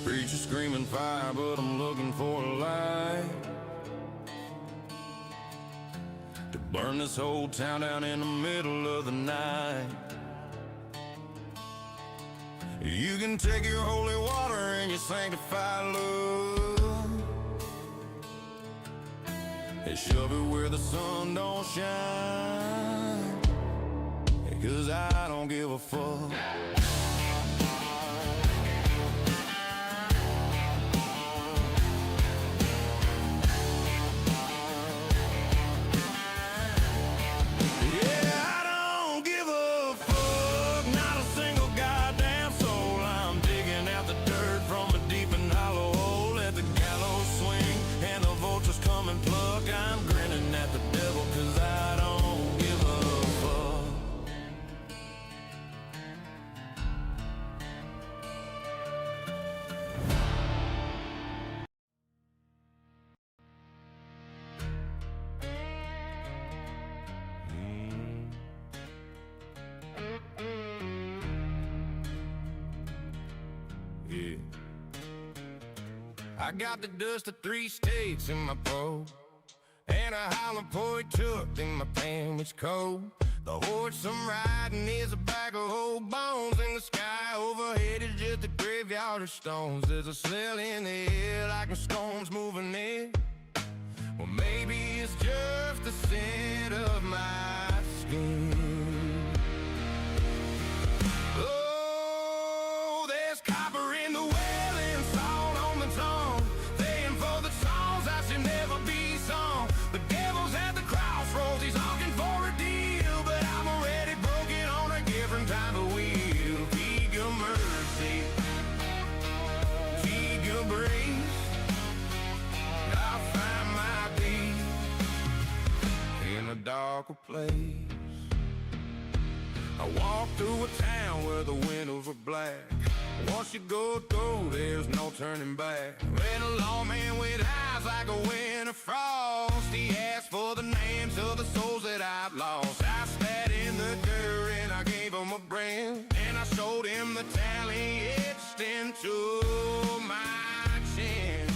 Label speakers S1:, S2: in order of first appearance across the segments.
S1: Preacher screaming fire, but I'm looking for a light to burn this whole town down in the middle of the night. You can take your holy water and your sanctified love and shove it where the sun don't shine, 'cause I don't give a fuck. I got the dust of 3 states in my probe, and a Highland point tucked in my sandwich coat. The horse I'm riding is a bag of old bones, and the sky overhead is just a graveyard of stones. There's a smell in the air like a storm's moving in. Well, maybe it's just the scent of my skin. Oh, there's copper in the well and salt on the tongue, paying for the songs that should never be sung. The devil's at the crossroads, he's looking for a deal, but I'm already broken on a different type of wheel. Keep your mercy, keep your grace, I'll find my peace in a darker place. I walk through a town where the windows were black. Once you go through, there's no turning back. Ran a lawman with eyes like a winter frost. He asked for the names of the souls that I've lost. I spat in the dirt and I gave him a brand, and I showed him the tally etched into my chin.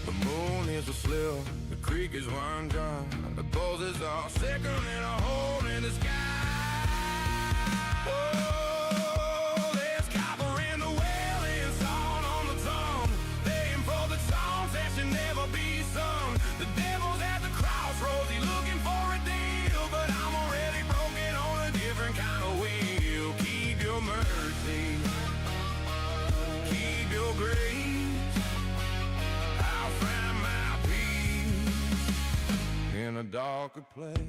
S1: The moon is a sliver, the creek is one dry, the poses are sicker than a hole in the sky. Oh, there's copper in the well and salt on the tongue, paying for the songs that should never be sung. The devil's at the crossroads, he's looking for a deal, but I'm already broken on a different kind of wheel. Keep your mercy, keep your grace, I'll find my peace in a darker place.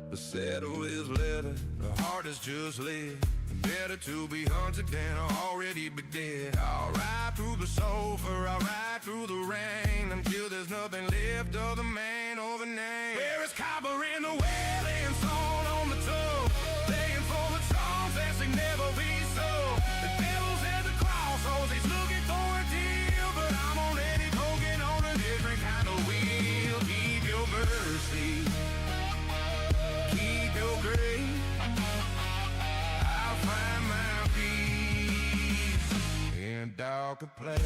S1: The saddle is leather, the heart is just lead. Better to be hunted than already be dead. I'll ride through the sulfur, I'll ride through the rain, until there's nothing left of the man or the name. There is copper in the well and salt on the tongue, paying for the songs that should never be sung. The devil's at the crossroads, he's looking for a deal, but I'm already broken on a different kind of wheel. Keep your mercy, keep your grace, I'll find my peace in a darker place.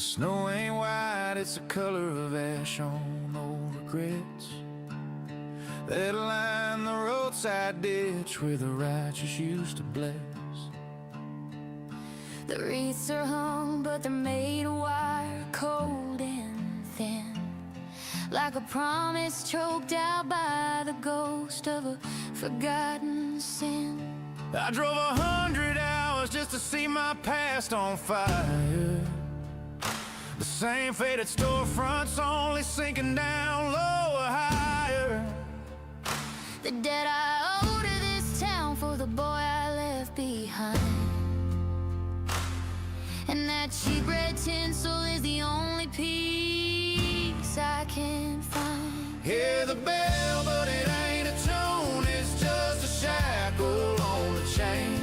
S1: snow ain't white, it's the color of ash on old regrets that line the roadside ditch where the righteous used to bless.
S2: The wreaths are hung, but they're made of wire, cold and thin, like a promise choked out by the ghost of a forgotten sin.
S1: I drove 100 hours just to see my past on fire. The same faded storefronts, only sinking down lower, higher.
S2: The debt I owe to this town for the boy I left behind, and that cheap red tinsel is the only piece I can find.
S1: Hear the bell, but it ain't a tune, it's just a shackle on the chain.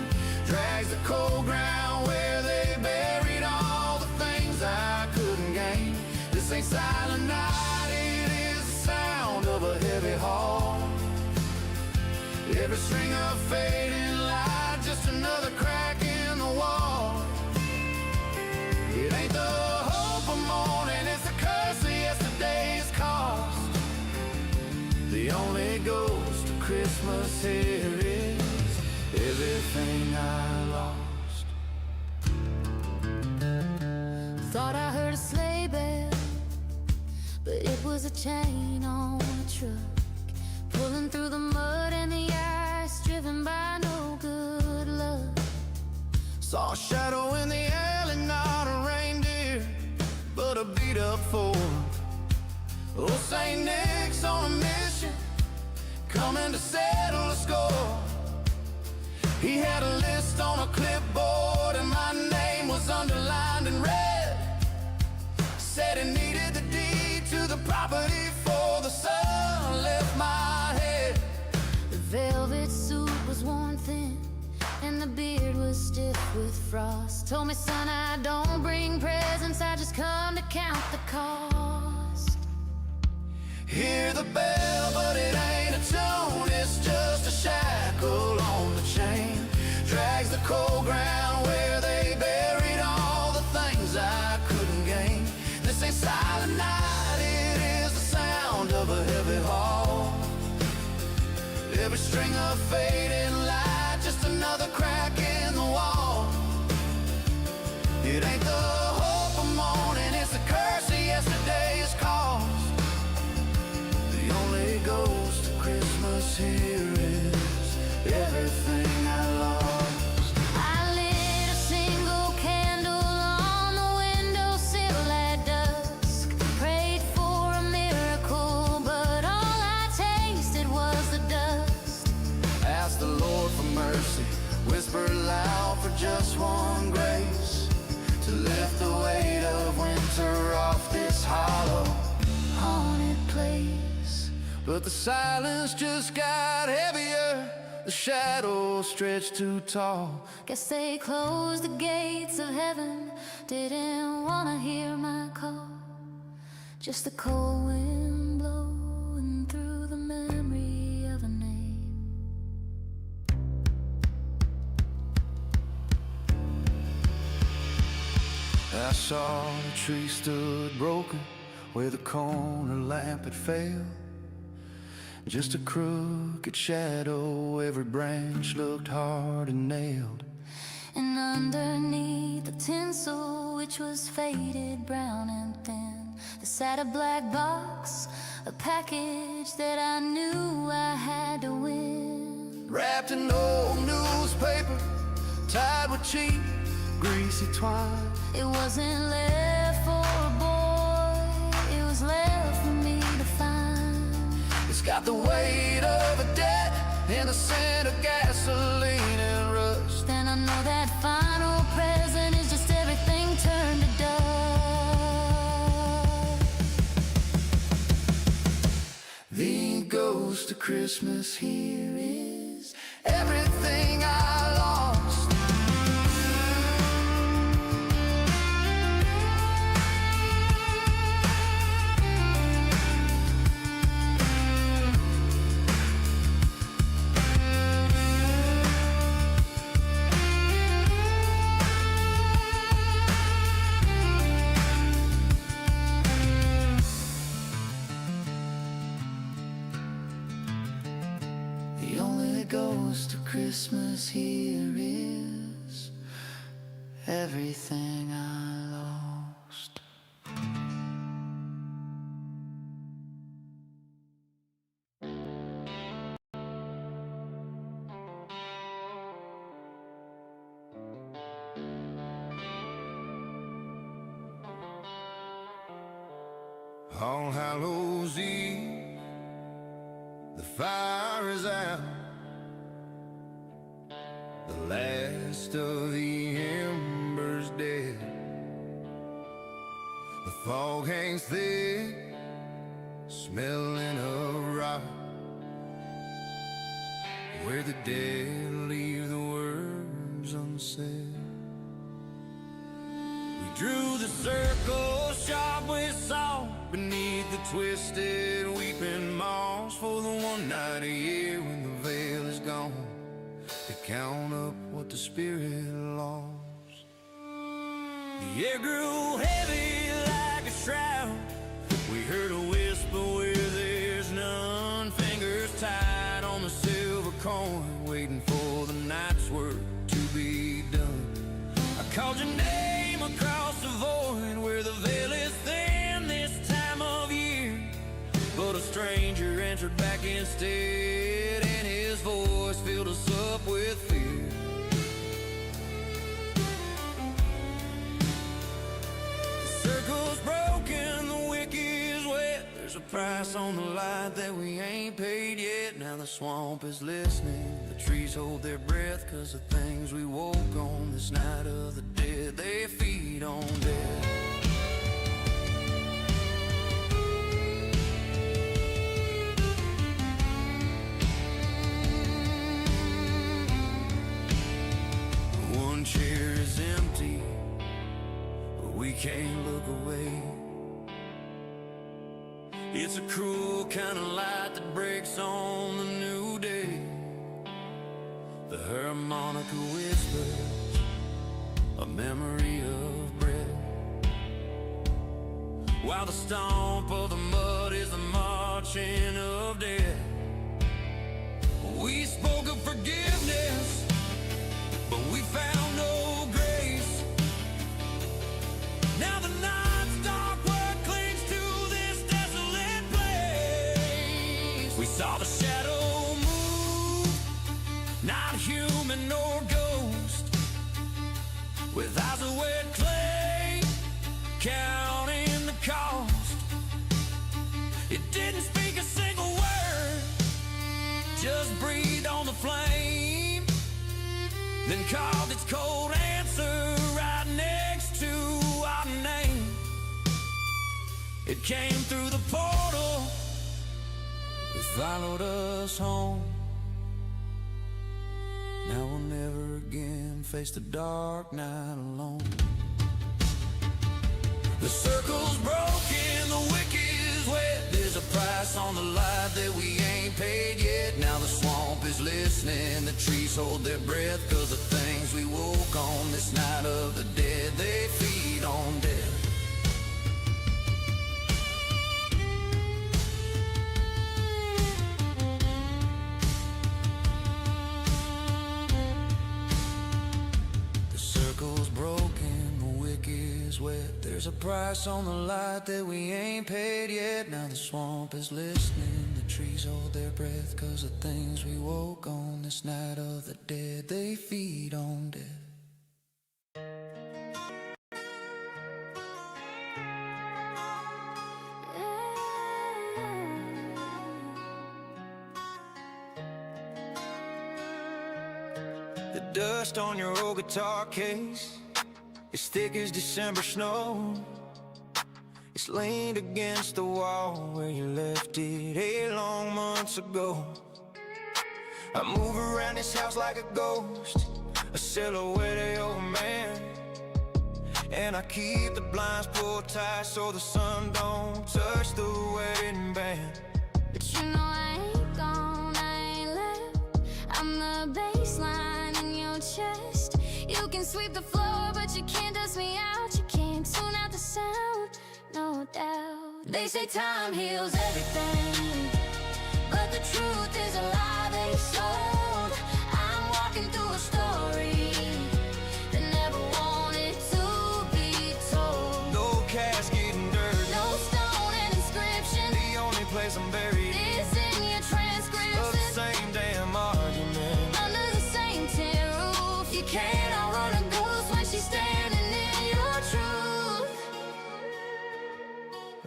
S1: Drags the cold ground where they buried all the things I couldn't gain. This ain't silent night, it is the sound of a heavy heart. Every string of fading light, just another crack in the wall. It ain't the hope of morning, it's the curse of yesterday's cost. The only ghost of Christmas here is everything I lost.
S2: Thought I heard a sleigh bell, but it was a chain on a truck, pulling through the mud and the ice, driven by no good luck.
S1: Saw a shadow in the alley, not a reindeer, but a beat-up Ford. Old St. Nick's on a mission, coming to settle a score. He had a list on a clipboard, and my name was underlined in red. Said he needed the deed to the property for the sun left my head.
S2: The velvet suit was worn thin, and the beard was stiff with frost. Told me, son, I don't bring presents, I just come to count the cost.
S1: Hear the bell, but it ain't a tune, it's just a shackle on the chain. Drags the cold ground where they buried all the things I couldn't gain. This ain't silent night, it is the sound of a heavy heart. Every string of fading light, just another crack in the wall. It ain't the hope of morning, it's the curse of yesterday's cost. The only ghost of Christmas here is everything I lost.
S2: I lit a single candle on the windowsill at dusk, prayed for a miracle, but all I tasted was the dust.
S1: Ask the Lord for mercy, whisper loud for just one grace, to lift the weight of winter off this hollow,
S2: Haunted place.
S1: but the silence just got heavier. The shadows stretched too tall.
S2: Guess they closed the gates of heaven, didn't wanna hear my call. Just the cold wind blowing through the memory of a name.
S1: I saw the tree stood broken where the corner lamp had failed. Just a crooked shadow, every branch looked hard and nailed.
S2: And underneath the tinsel, which was faded brown and thin, there sat a black box, a package that I knew I had to win.
S1: Wrapped in old newspaper, tied with cheap, greasy twine.
S2: It wasn't left for a boy, it was left for me to find.
S1: It's got the weight of a debt and the scent of gasoline and rust.
S2: Then I know that final present is just everything turned to dust.
S1: The ghost of Christmas here is everything I lost.
S3: ghost of Christmas here is everything I lost.
S1: All Hallows Eve, the fire is out, the last of the embers dead. The fog hangs thick, smelling of rot, where the dead leave the words unsaid. We drew the circle sharp with salt beneath the twisted weeping moss, for the one night a year when the veil is gone, to count up what the spirit lost. The air grew heavy like a shroud, we heard a whisper where there's none, fingers tied on the silver coin, waiting for the night's work to be done. I called your name across the void where the veil is thin this time of year, but a stranger answered back instead, and his voice filled us up with fear. The circle's broken, the wick is wet, there's a price on the light that we ain't paid yet. Now the swamp is listening, the trees hold their breath, 'cause the things we woke on this night of the dead, they feed on death. One chair is empty, but we can't look away. It's a cruel kind of light that breaks on the new day. The harmonica whispers a memory of bread, while the stomp of the mud is the marching of death. We spoke of forgiveness, but we found no grace. Now the night's dark work clings to this desolate place. We saw the shadow move, not human nor ghost, with eyes of wet clay, counting the cost. It didn't speak a single word, just breathed on the flame, then carved its cold answer right next to our name. It came through the portal, it followed us home. Now we'll never again face the dark night alone. The circle's broken, the wick is wet, there's a price on the light that we ain't paid yet. Now the swamp is listening, the trees hold their breath, 'cause the things we woke on this night of the dead, they feed on death. The circle's broken, the wick is wet, there's a price on the light that we ain't paid yet. Now the swamp is listening, the trees hold their breath, 'cause the things we woke on this night of the dead, they feed on death. The dust on your old guitar case is thick as December snow. It's leaned against the wall where you left it 8 long months ago. I move around this house like a ghost, a silhouette of a man, and I keep the blinds pulled tight so the sun don't touch the wedding band.
S2: But you know I ain't gone, I ain't left. I'm the baseline in your chest. You can sweep the floor, but you can't dust me out. You can't tune out the sound, no doubt. They say time heals everything, but the truth is a lie they sold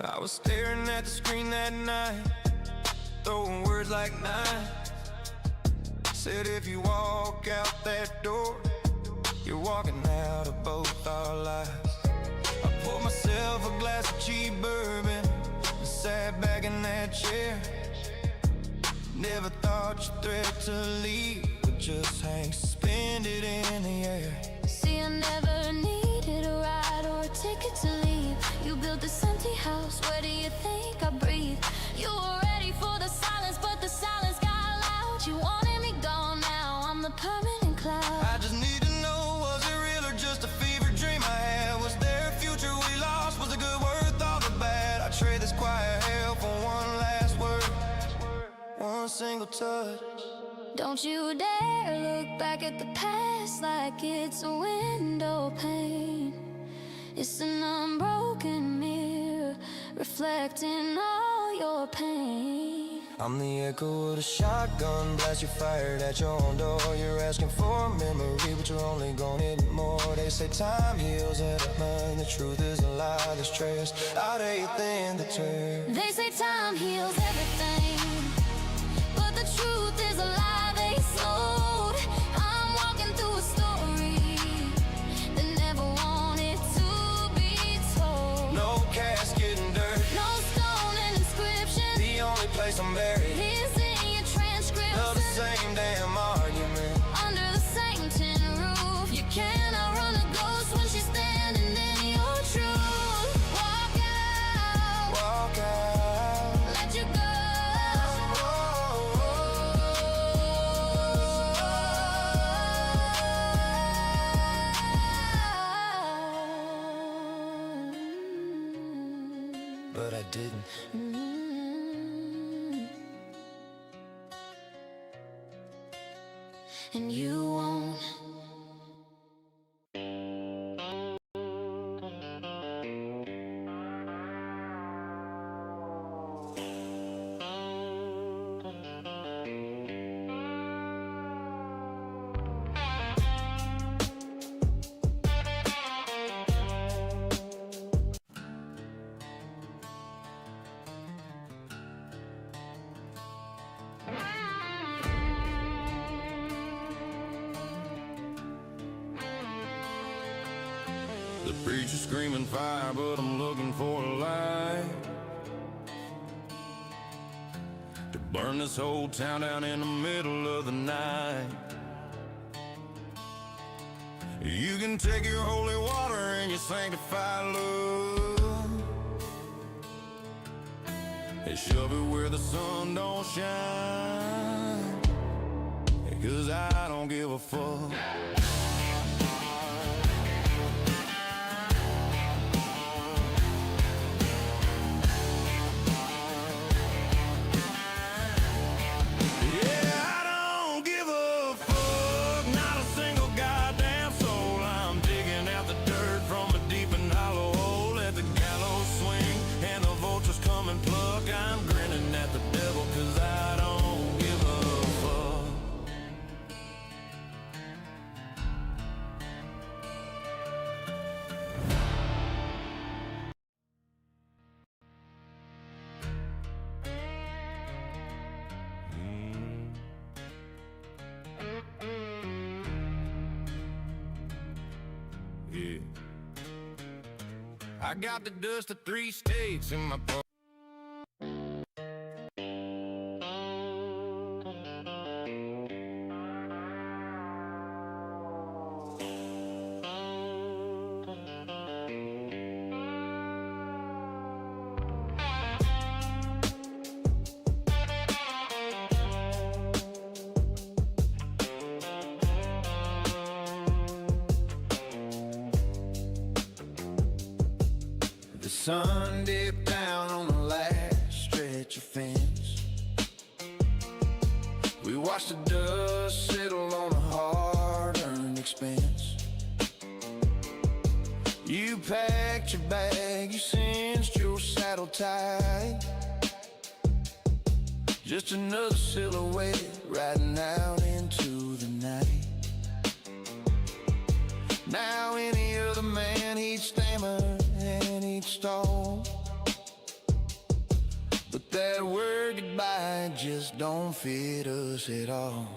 S1: I was staring at the screen that night, throwing words like nine. Said if you walk out that door, you're walking out of both our lives. I poured myself a glass of cheap bourbon and sat back in that chair. Never thought your threat to leave would just hang suspended in the air.
S2: See, I never needed a ride or a ticket to leave. You built this empty house, where do you think I breathe? You were ready for the silence, but the silence got loud. You wanted me gone, now I'm the permanent cloud.
S1: I just need to know, was it real or just a fever dream I had? Was there a future we lost? Was the good worth all the bad? I trade this quiet hell for one last word, one single touch.
S2: Don't you dare look back at the past like it's a window pane. It's an unbroken mirror reflecting all your pain.
S1: I'm the echo of the shotgun blast you fired at your own door. You're asking for a memory, but you're only gonna need more. They say time heals everything. The truth is a lie that's traced out everything that turns.
S2: They say time heals everything, but the truth is a lie they sold. I'm walking through a story that never wanted to be told.
S1: No casket and dirt,
S2: No stone and inscription.
S1: the only place I'm buried
S2: Is in your transcripts
S1: of the same damn argument.
S2: under the same tin roof. You cannot run a ghost when she's standing in your truth. Walk out,
S1: Walk out.
S2: let you go.
S1: But I didn't.
S2: And you won't.
S1: The preacher's screaming fire, but I'm looking for a light to burn this whole town down in the middle of the night. You can take your holy water and your sanctified love and shove it where the sun don't shine, 'cause I don't give a fuck. Yeah. I got the dust of 3 states in my pocket. The sun dipped down on the last stretch of fence. We watched the dust settle on a hard-earned expense. You packed your bag, you cinched your saddle tight. Just another silhouette riding out into the night. Now any other man, he'd stammer and he'd stall.
S3: That word goodbye just don't fit us at all.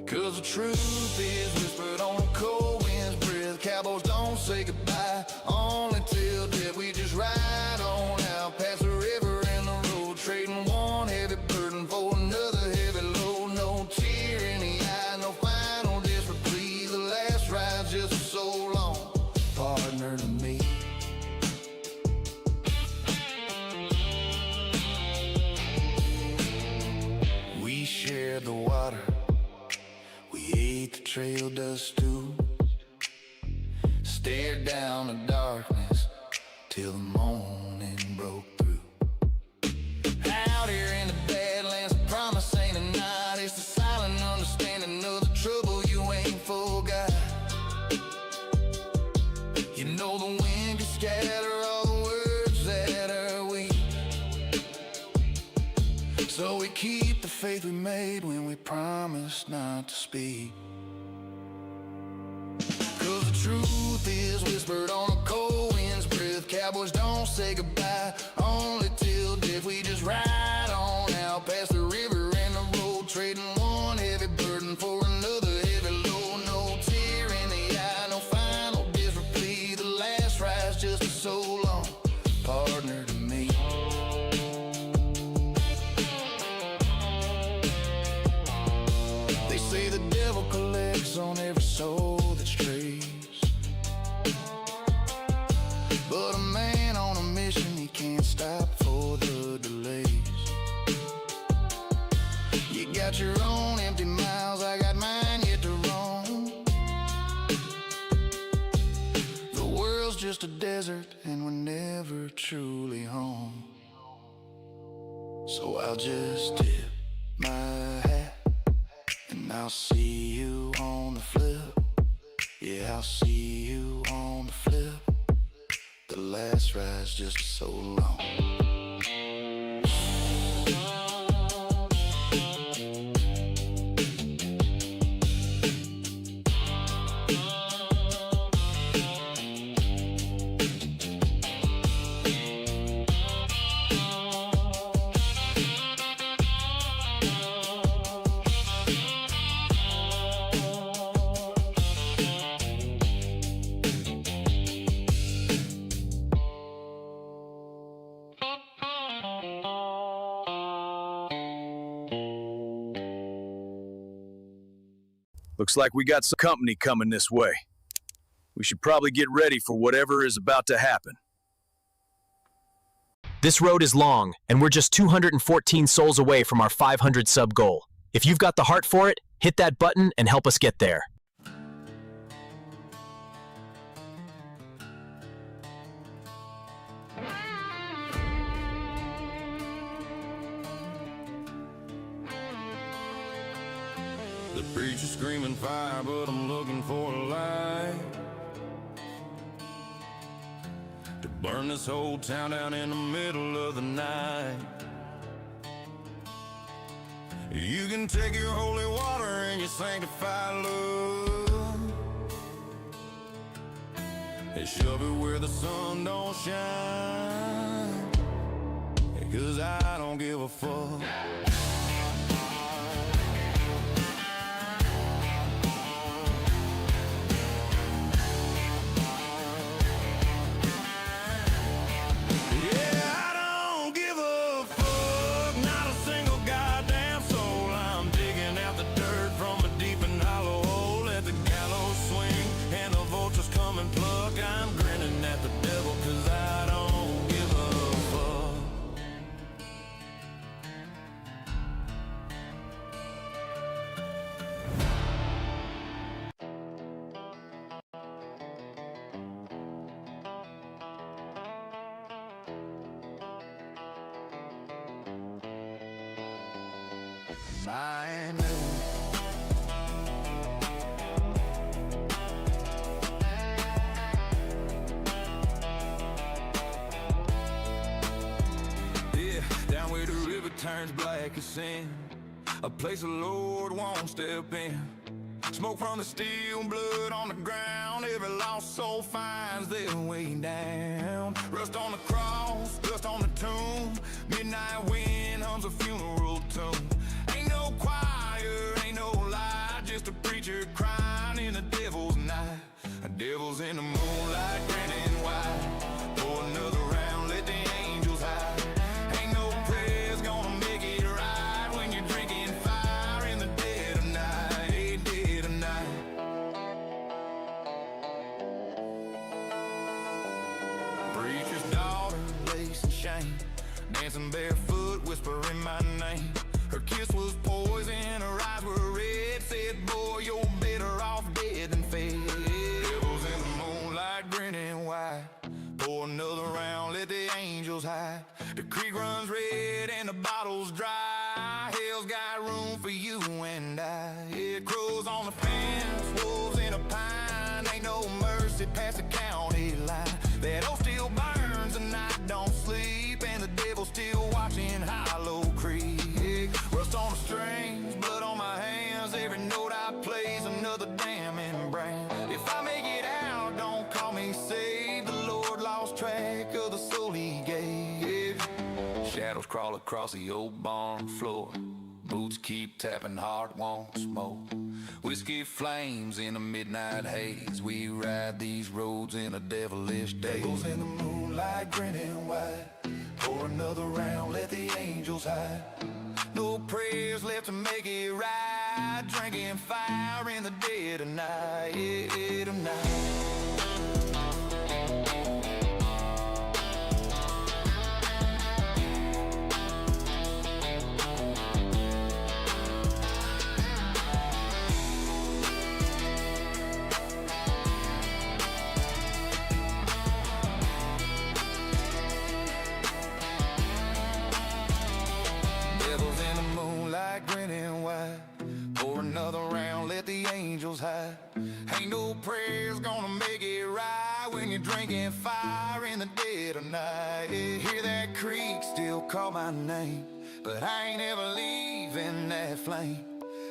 S3: 'Cause the truth is whispered on a cold wind's breath. Cowboys don't say goodbye, only till death. We just ride on out past the river and the road, trading one heavy burden for another heavy load. No tear in the eye, no final desperate plea. The last ride's just so long, partner to me. We shared the water, we ate the trail dust too, stared down the darkness till the morning broke through. Out here in the Badlands, the promise ain't a night. It's the silent understanding of the trouble you ain't forgot. You know the wind can scatter all the words that are weak, so we keep the faith we made when we promised not to speak. 'Cause the truth is whispered on a cold wind's breath. Cowboys don't say goodbye, only till death. We just ride on out past the river and the road, trading one heavy burden for another heavy load. No tear in the eye, no final desperate plea. The last ride's just so long, partner to me. They say the devil collects on every soul that's traced, but a man on a mission, he can't stop for the delays. You got your own empty miles, I got mine yet to roam. The world's just a desert and we're never truly home. So I'll just tip my hat and I'll see you on the flip. Yeah, I'll see you on the flip. The last ride's just so long.
S4: Looks like we got some company coming this way. We should probably get ready for whatever is about to happen.
S5: This road is long, and we're just 214 souls away from our 500 sub goal. If you've got the heart for it, hit that button and help us get there.
S1: The preacher's screaming fire, but I'm looking for a light to burn this whole town down in the middle of the night. You can take your holy water and your sanctified love and shove it where the sun don't shine, 'cause I don't give a fuck. I'm grinning at the devil 'cause I don't give a fuck.
S3: I knew.
S1: Turns black as sin, a place the Lord won't step in.
S3: Smoke from the steel, blood on the ground. Every lost soul finds their way down. Rust on the cross, dust on the tomb. Midnight wind hums a funeral tune. Ain't no choir, ain't no light, just a preacher crying in the devil's night. A devil's in the moonlight, grinning wide. Pour another round, let the angels hide. Ain't no prayers gonna make it right when you're drinking fire in the dead of night, dead of night. Preacher's daughter, lace and shame, dancing barefoot, whispering my name. Her kiss was poison, her eyes were red. Said, boy, you're better off dead than fed. Devils in the moonlight, grinning wide. Pour another round, let the angels hide. The creek runs red and the bottle's dry. Hell's got room for you and I. Yeah, crows on the fence, wolves in a pine. Ain't no mercy past the county line. That oak still burns and I don't sleep, and the devil's still watching Hollow Creek. Rust on the strings, blood on my hands. Every note I play's another damning brand. If I make it out, don't call me saved. The Lord lost track of the soul he gave. Shadows crawl across the old barn floor. Boots keep tapping, heart wants more. Whiskey flames in a midnight haze. We ride these roads in a devilish daze. Devils in the moonlight, grinning wide. Pour another round, let the angels hide. No prayers left to make it right. Drinking fire in the dead of night, dead of night. Grinning wide. Pour another round, let the angels hide. Ain't no prayers gonna make it right when you're drinking fire in the dead of night. Hear that creek still call my name, but I ain't ever leaving that flame.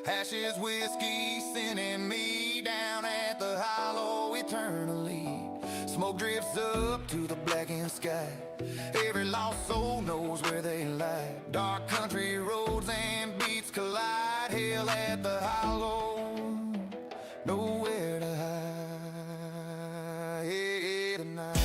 S3: Ashes, whiskey, sending me down at the hollow eternally. Smoke drifts up to the blackened sky. Every lost soul knows where they lie. Dark country roads and beats collide. Hell at the hollow, nowhere to hide tonight.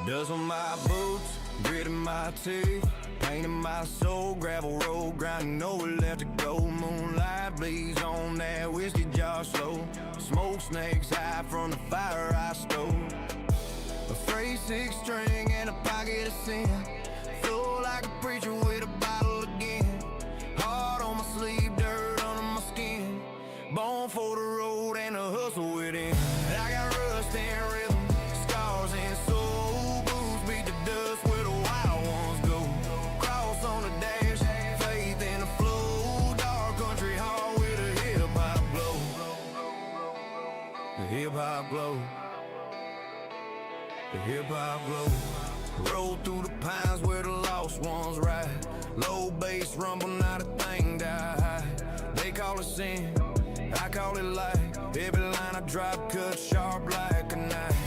S3: Dust on my boots, grit in my teeth, pain in my soul, gravel road, grinding nowhere left to go. Moonlight bleeds on that whiskey jar slow. Smoke snakes high from the fire I stole. A frayed six string and a pocket of sin. Flow like a preacher with a bottle again. Heart on my sleeve, dirt under my skin. Born for the road and the hustle within. I got rust and rhythm, scars and soul. Hip-hop glow, the hip-hop glow. Roll through the pines where the lost ones ride. Low bass rumble, not a thing die high. They call it sin, I call it light. Every line I drop cut sharp like a knife.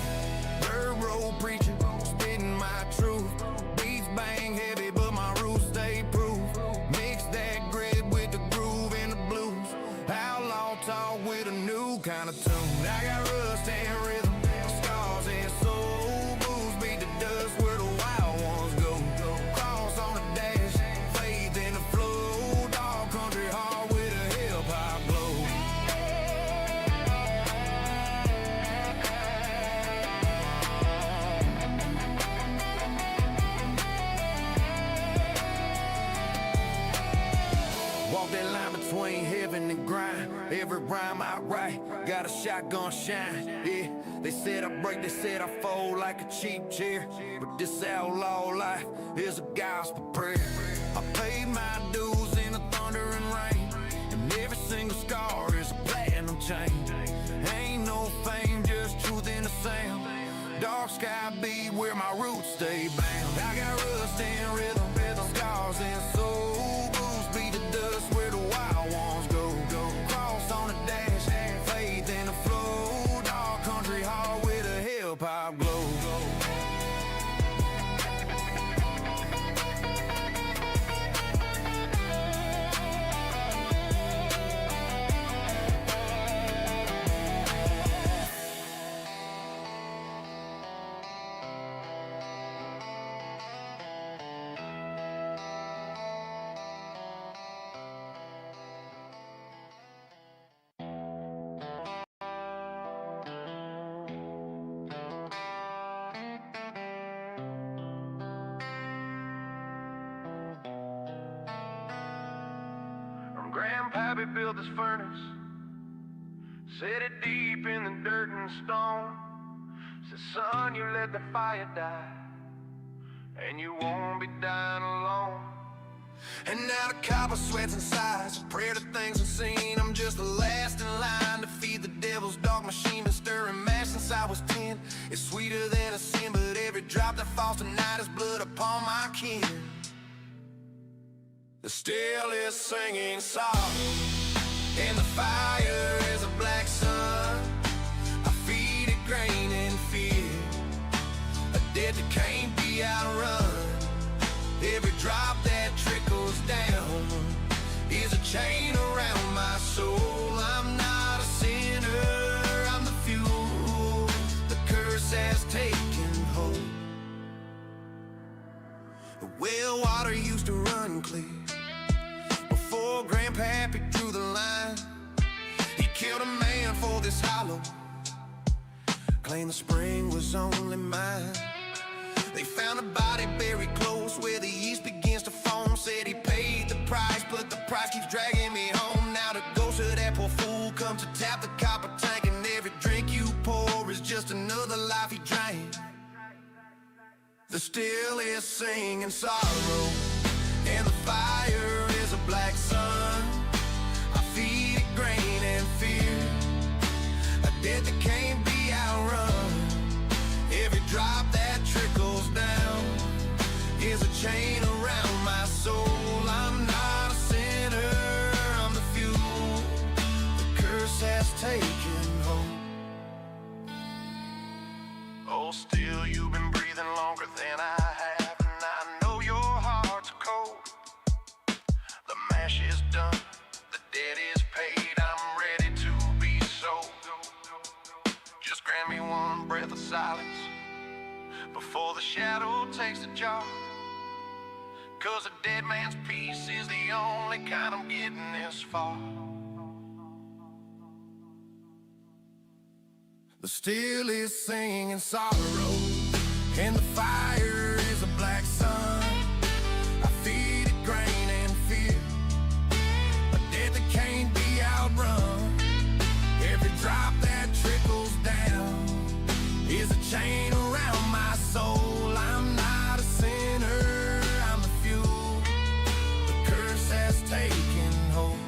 S3: Bird road preacher, spitting my truth. Beats bang heavy, but my roots stay proof. Mix that grit with the groove and the blues. Outlaw talk with a new kind of tune. I got rust and rhythm, scars and soul. Booze beat the dust where the wild ones go. Cross on the dash, faith in the flow. Dog country hard with a hip-hop glow. Walk that line between heaven and grind. Every rhyme I write got a shotgun shine. Yeah, they said I break, they said I fold like a cheap chair. But this outlaw life is a gospel prayer. I paid my dues in the thunder and rain, and every single scar is a platinum chain. Ain't no fame, just truth in the sound. Dark sky be where my roots stay bound. I got rust and rhythm, scars and soul. Blues beat the dust where the wild ones go. Cross on the dash, faith in the flow. Dark country hall with a hip-hop glow. Grandpappy built this furnace, set it deep in the dirt and stone. Said, son, you let the fire die, and you won't be dying alone. And now the copper sweats and sighs, pray to things unseen. I'm just the last in line to feed the devil's dark machine. Been stirring mash since I was 10. It's sweeter than a sin, but every drop that falls tonight is blood upon my kin. The still is singing sorrow, and the fire is a black sun. I feed it grain and fear, a dead that can't be outrun. Every drop that trickles down is a chain around my soul. I'm not a sinner, I'm the fuel. The curse has taken hold. The well water used to run clear before Grandpappy drew the line. He killed a man for this hollow, claimed the spring was only mine. They found a body buried close where the yeast begins to foam. Said he paid the price, but the price keeps dragging me home. Now the ghost of that poor fool comes to tap the copper tank, and every drink you pour is just another life he drank. The still is singing sorrow, and the fire is a black sun. I feed it grain and fear, a dead that can't be outrun. Every drop that trickles down is a chain around my soul. I'm not a sinner, I'm the fuel. The curse has taken hold. Oh, still you've been breathing longer than I have, and I know your heart's cold. The mash is done, the debt is paid, I'm ready to be sold. Just grant me one breath of silence before the shadow takes the jaw, 'cause a dead man's peace is the only kind I'm getting this far. The still is singing sorrow, and the fire is a black sun. I feed it grain and fear, a death that can't be outrun. Every drop that trickles down is a chain around my soul. I'm not a sinner, I'm the fuel. The curse has taken hold.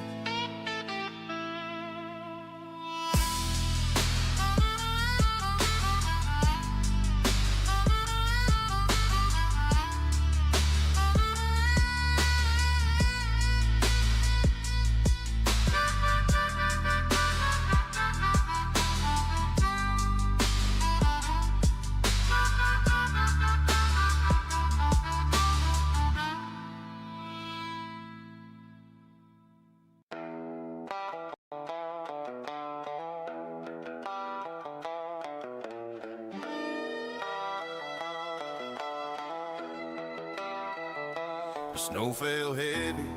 S3: The snow fell heavy,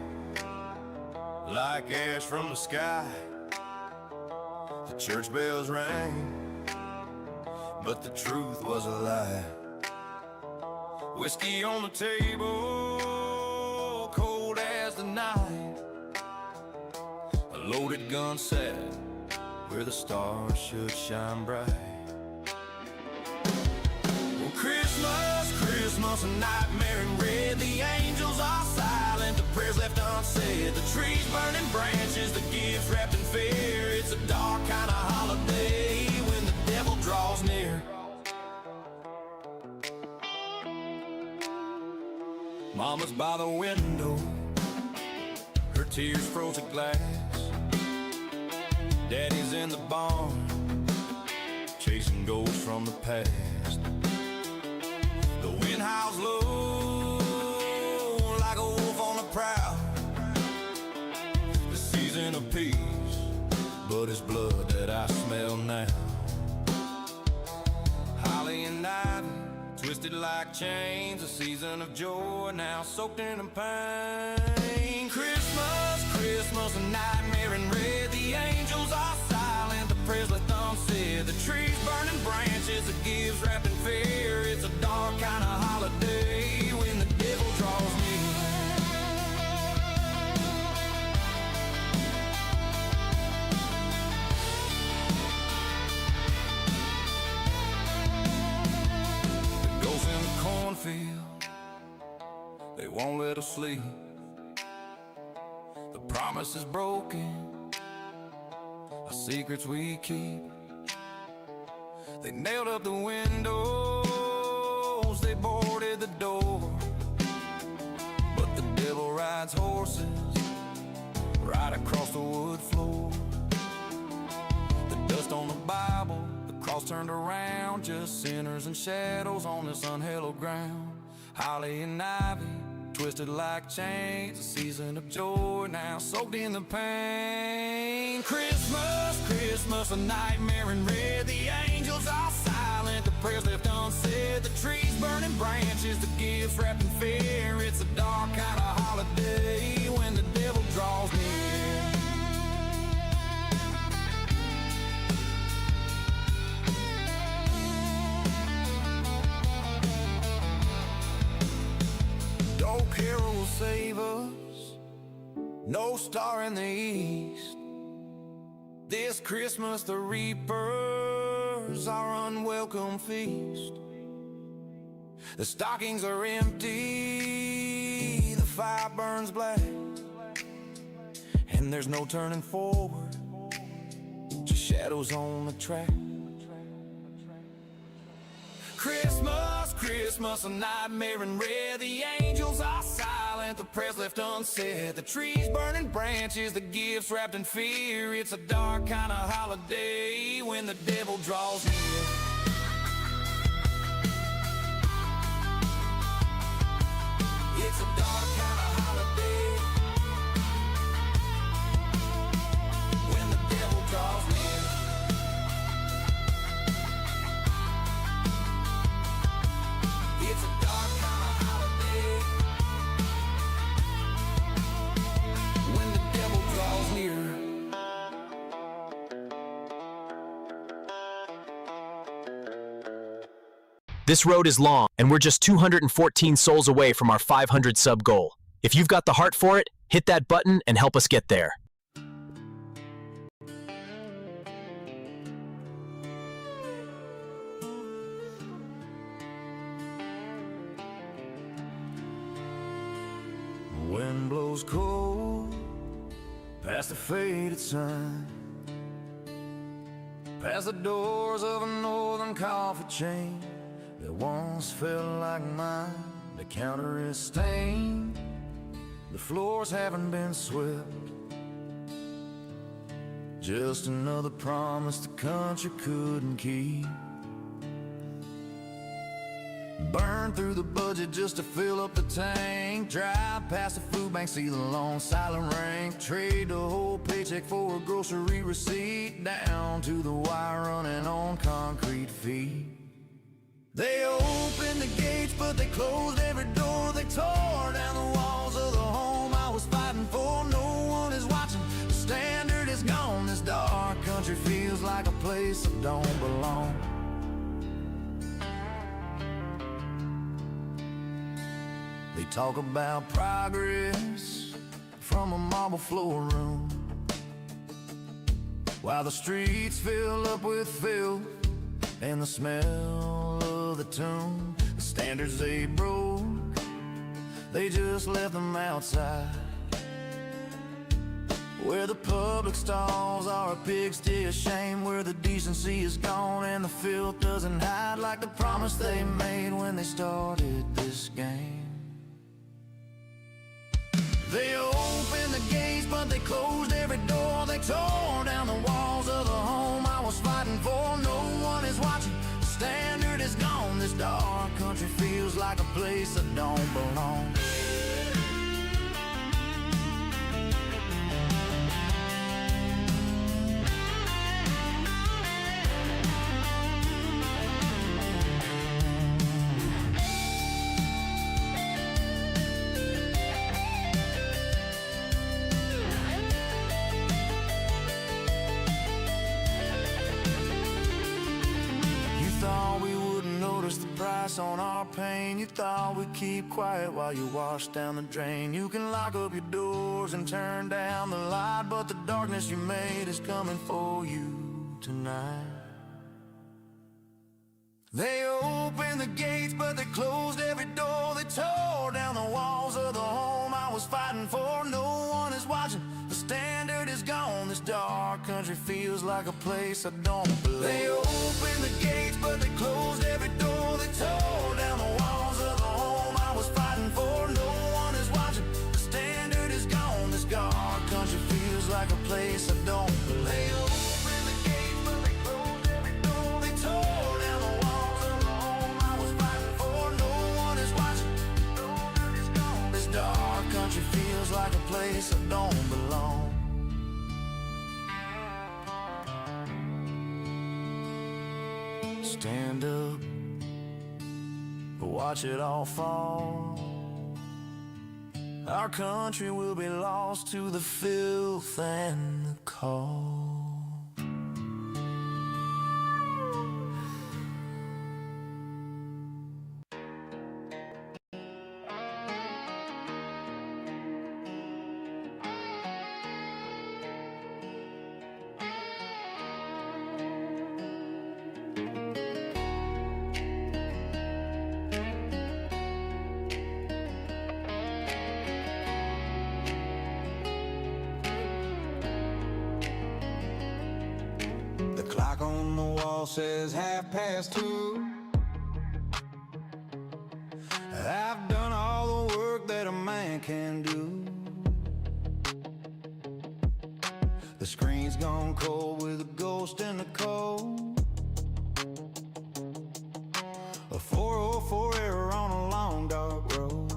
S3: like ash from the sky. The church bells rang, but the truth was a lie. Whiskey on the table, cold as the night. A loaded gun sat where the stars should shine bright.
S1: Christmas, a nightmare in red. The angels are silent, the prayers left unsaid. The trees burning branches, the gifts wrapped in fear. It's a dark kind of holiday when the devil draws near. Mama's by the window, her tears froze at glass. Daddy's in the barn, chasing ghosts from the past. The wind howls low, like a wolf on the prowl. The season of peace, but it's blood that I smell now. Holly and ivy, twisted like chains. A season of joy, now soaked in pain. Christmas, Christmas, a nightmare in red. The angels are silent, the prayers left unsaid. The trees burning branches, the gifts wrapped in fear. It's a dark kind of holiday when the devil draws near. The ghosts in the cornfield, they won't let us sleep. The promise is broken, our secrets we keep. They nailed up the windows, they boarded the door. But the devil rides horses right across the wood floor. The dust on the Bible, the cross turned around, just sinners and shadows on this unhallowed ground. Holly and ivy, twisted like chains, a season of joy, now soaked in the pain. Christmas, Christmas, a nightmare in red. The angels are silent, the prayers left unsaid. The trees burning branches, the gifts wrapped in fear. It's a dark kind of holiday when the devil draws near. No hero will save us, no star in the east. This Christmas the reapers are unwelcome feast. The stockings are empty, the fire burns black, and there's no turning forward, just shadows on the track. Christmas, Christmas, a nightmare in red. The angels are silent, the prayers left unsaid. The trees burning branches, the gifts wrapped in fear. It's a dark kind of holiday when the devil draws near. It's a dark kind of holiday when the devil draws near. It's a dark kind of holiday when the devil draws near.
S5: This road is long, and we're just 214 souls away from our 500 sub goal. If you've got the heart for it, hit that button and help us get there.
S1: Wind blows cold past the faded sign, past the doors of a northern coffee chain that once felt like mine. The counter is stained, the floors haven't been swept. Just another promise the country couldn't keep. Burn through the budget just to fill up the tank. Drive past the food bank, see the long silent rank. Trade the whole paycheck for a grocery receipt, down to the wire running on concrete feet. They opened the gates, but they closed every door. They tore down the walls of the home I was fighting for. No one is watching, the standard is gone. This dark country feels like a place that don't belong. They talk about progress from a marble floor room, while the streets fill up with filth and the smell of the tomb. The standards they broke
S3: they just left them outside. Where the public stalls are a pigsty of shame, where the decency is gone and the filth doesn't hide, like the promise they made when they started this game. They opened the gates, but they closed every door. They tore down the walls of the home I was fighting for. No one is watching, the standard is gone. This dark country feels like a place that don't belong. On our pain, you thought we'd keep quiet while you washed down the drain. You can lock up your doors and turn down the light, but the darkness you made is coming for you tonight. They opened the gates, but they closed every door. They tore down the walls of the home I was fighting for. No one is watching, the standard is gone. This dark country feels like a place I don't belong. They opened the gates, but they closed every door. They tore down the walls of the home I was fighting for. No one is watching, the standard is gone. This dark country feels like a place I don't belong. They opened the gates, but they closed every door. They tore down the walls of the home I was fighting for. No one is watching, the standard is gone. This dark country feels like a place I don't belong. Stand up, watch it all fall. Our country will be lost to the filth and the cold. On the wall says 2:30. I've done all the work that a man can do. The screen's gone cold with a ghost in the cold. A 404 error on a long dark road.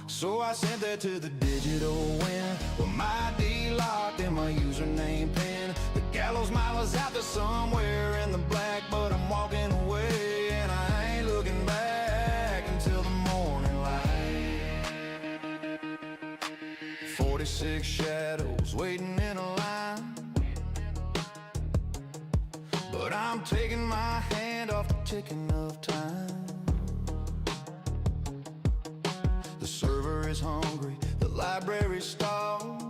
S3: So I sent that to the digital wind with my ID locked and my username pin. The gallows mile is out there somewhere in the black, but I'm walking away and I ain't looking back until the morning light. 46 shadows waiting in a line, but I'm taking my hand off the ticking of time. The server is hungry, the library's stalled.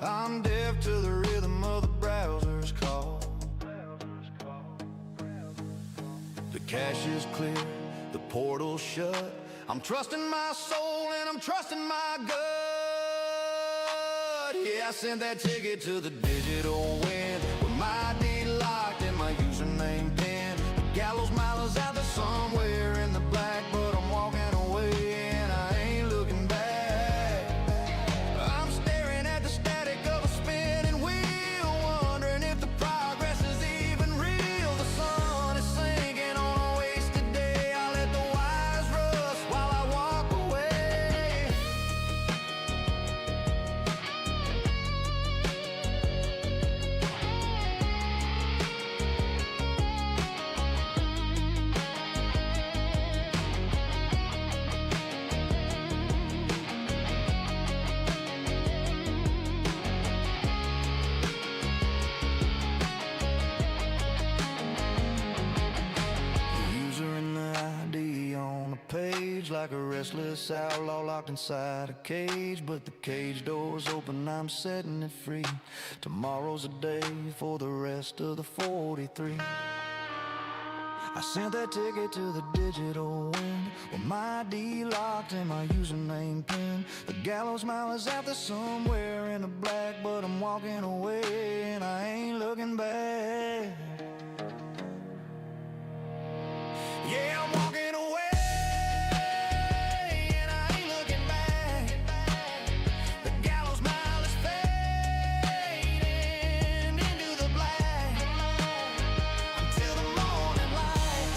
S3: I'm deaf to the rhythm of the browser's call. The cache is clear, the portal's shut. I'm trusting my soul and I'm trusting my gut. Yeah, I sent that ticket to the digital wind with my ID locked and my username pin. The gallows mile is out there somewhere in the black, but I'm walking away and I ain't looking back. I'm staring at the static of a spinning wheel, wondering if the progress is even real. The sun is sinking on a wasted day. I let the wires rust while I walk away. Like a restless outlaw locked inside a cage, but the cage door's open, I'm setting it free. Tomorrow's a day for the rest of the 43. I sent that ticket to the digital wind with my ID locked and my username pin. The gallows smile is out there somewhere in the black, but I'm walking away and I ain't looking back. Yeah, I'm walking away and I ain't looking back. The gallows smile is fading into the black until the morning light.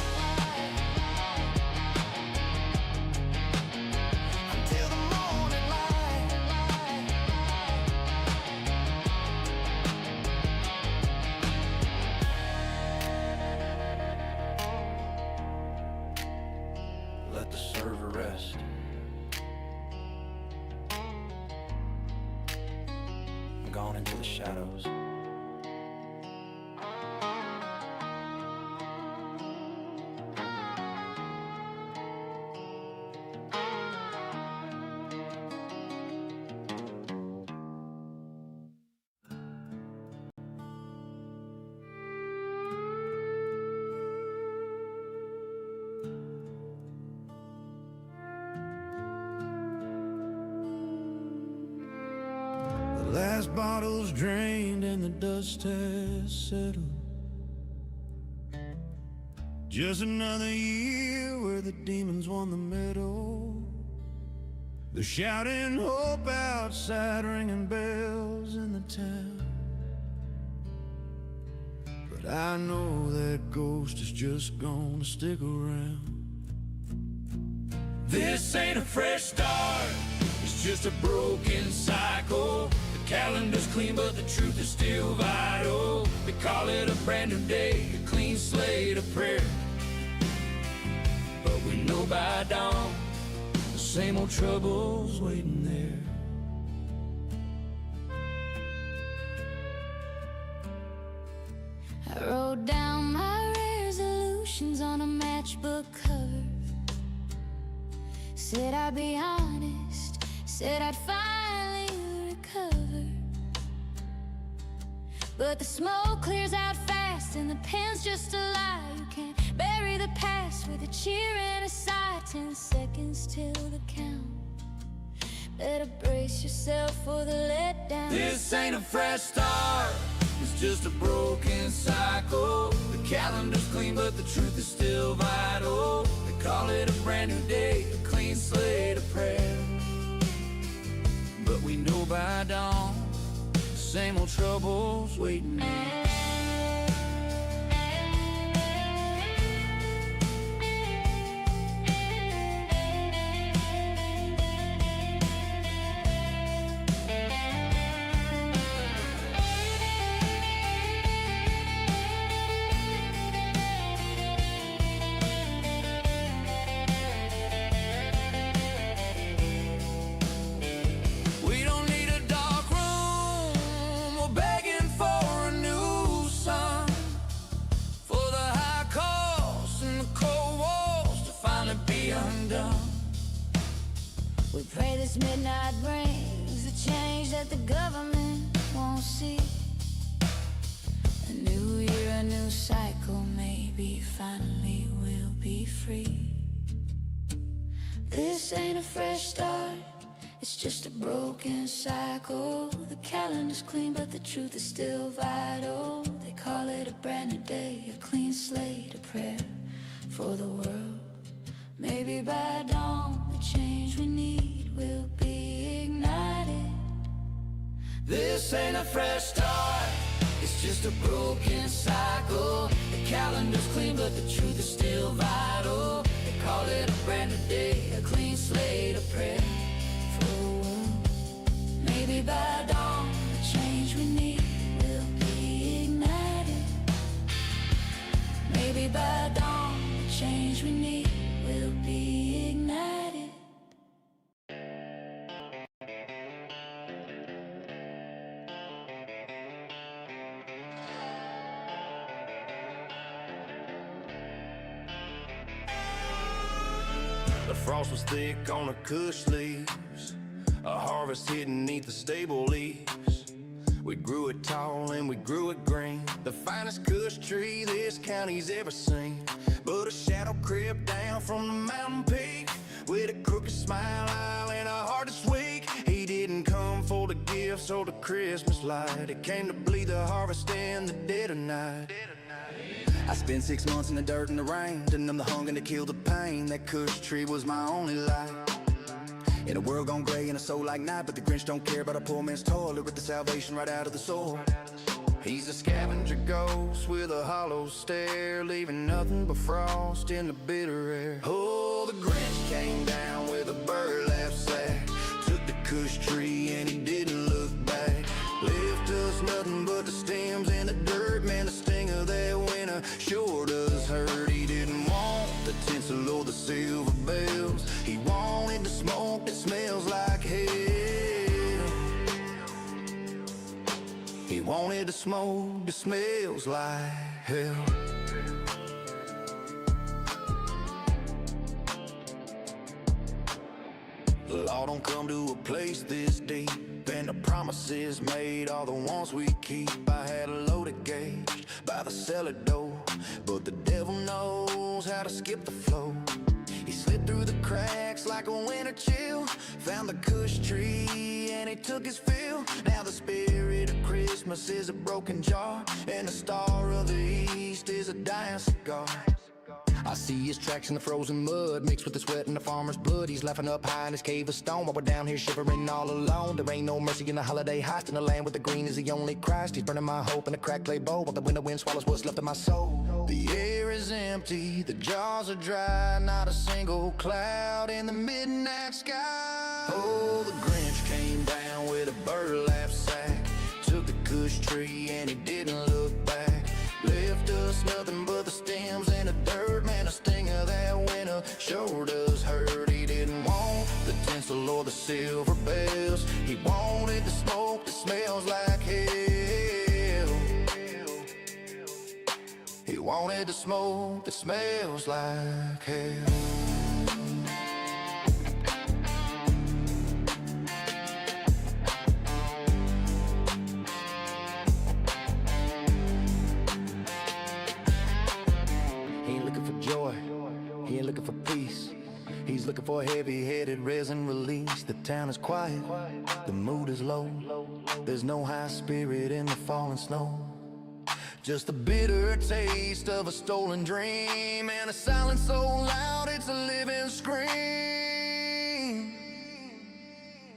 S3: Until the morning light. Let the server rest. I'm gone into the shadows. The last bottle's drained and the dust has settled. Just another year where the demons won the medal. They're shouting hope outside, ringing bells in the town. But I know that ghost is just gonna stick around. This ain't a fresh start, it's just a broken cycle. The calendar's clean, but the truth is still vital. We call it a brand new day, a clean slate of prayer. But we know by dawn, the same old troubles waiting there.
S2: I wrote down my resolutions on a matchbook cover. Said I'd be honest, said I'd finally recover. But the smoke clears out fast and the pen's just a lie. You can't bury the past with a cheer and a sigh. 10 seconds till the count. Better brace yourself for the letdown.
S3: This ain't a fresh start, it's just a broken cycle. The calendar's clean, but the truth is still vital. They call it a brand new day, a clean slate of prayer. But we know by dawn, the same old troubles waiting there. We don't need a dark room, we're begging for a new sun. For the high costs and the cold walls to finally be undone.
S2: We pray this midnight brings the change that the government won't see. A new year, a new cycle, maybe finally we'll be free. This ain't a fresh start, it's just a broken cycle. The calendar's clean, but the truth is still vital. They call it a brand new day, a clean slate, a prayer for the world. Maybe by dawn, the change we need will be ignited.
S3: This ain't a fresh start, it's just a broken cycle. The calendar's clean, but the truth is still vital. They call it a brand new day, a clean slate, a prayer for the world. Maybe by dawn, the change we need will be ignited. Maybe by dawn, the change we need will be ignited.
S1: The frost was thick on the kush leaves, a harvest hidden neath the stable leaves.
S3: We grew it tall and we grew it green, the finest kush tree this county's ever seen. But a shadow crept down from the mountain peak with a crooked smile and a heart that's weak. He didn't come for the gifts or the Christmas light. He came to bleed the harvest in the dead of night. I spent 6 months in the dirt and the rain to numb the hunger and to kill the pain. That kush tree was my only light. In a world gone gray and a soul like night, but the Grinch don't care about a poor man's toilet with the salvation right out of the soul. He's a scavenger ghost with a hollow stare, leaving nothing but frost in the bitter air. Oh, the Grinch came down with a burlap sack, took the kush tree and he didn't look back. Left us nothing but the stems and the dirt. Man, the sting of that winter sure does hurt. He didn't want the tinsel or the silver bells. He wanted the smoke that smells like hell. He wanted the smoke that smells like hell. The law don't come to a place this deep, and the promises made are the ones we keep. I had a loaded gauge by the cellar door, but the devil knows how to skip the flow. He slid through the cracks like a winter chill, found the kush tree and he took his fill. Now the spirit of Christmas is a broken jar, and the star of the east is a dying cigar. I see his tracks in the frozen mud, mixed with the sweat and the farmer's blood. He's laughing up high in his cave of stone, while we're down here shivering all alone. There ain't no mercy in the holiday heist, in the land where the green is the only Christ. He's burning my hope in a cracked clay bowl, while the winter wind swallows what's left of my soul. The air is empty, the jars are dry, not a single cloud in the midnight sky. Oh, the Grinch came down with a burlap sack, took the kush tree and he didn't look back. Left us nothing but the stems and the dirt. Man, the sting of that winter sure does hurt. He didn't want the tinsel or the silver bells. He wanted the smoke that smells like hell. He wanted the smoke that smells like hell. He ain't looking for peace, he's looking for a heavy-headed resin release. The town is quiet, the mood is low, there's no high spirit in the falling snow. Just the bitter taste of a stolen dream, and a silence so loud it's a living scream.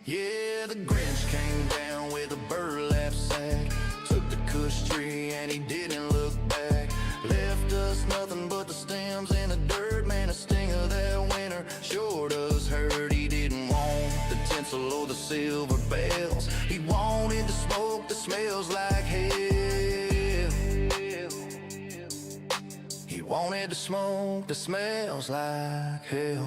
S3: Yeah, the Grinch came down with a burlap sack, took the kush tree and he didn't look back. Left us nothing but the stems and the dirt. Man, the sting of that winter sure does hurt. He didn't want the tinsel or the silver bells. He wanted the smoke that smells like hell. He wanted the smoke that smells like hell.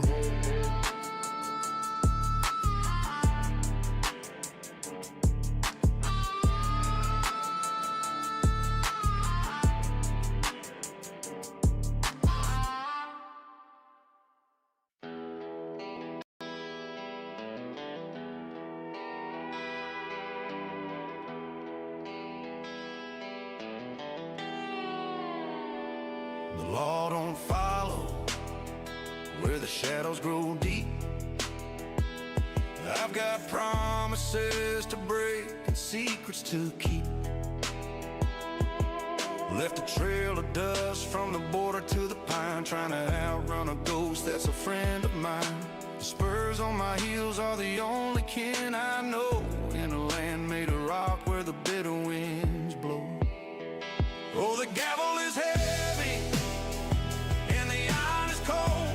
S3: The law don't follow where the shadows grow deep. I've got promises to break and secrets to keep. Left a trail of dust from the border to the pine, trying to outrun a ghost that's a friend of mine. The spurs on my heels are the only kin I know, in a land made of rock where the bitter winds blow. Oh, the gavel is heavy and the iron is cold.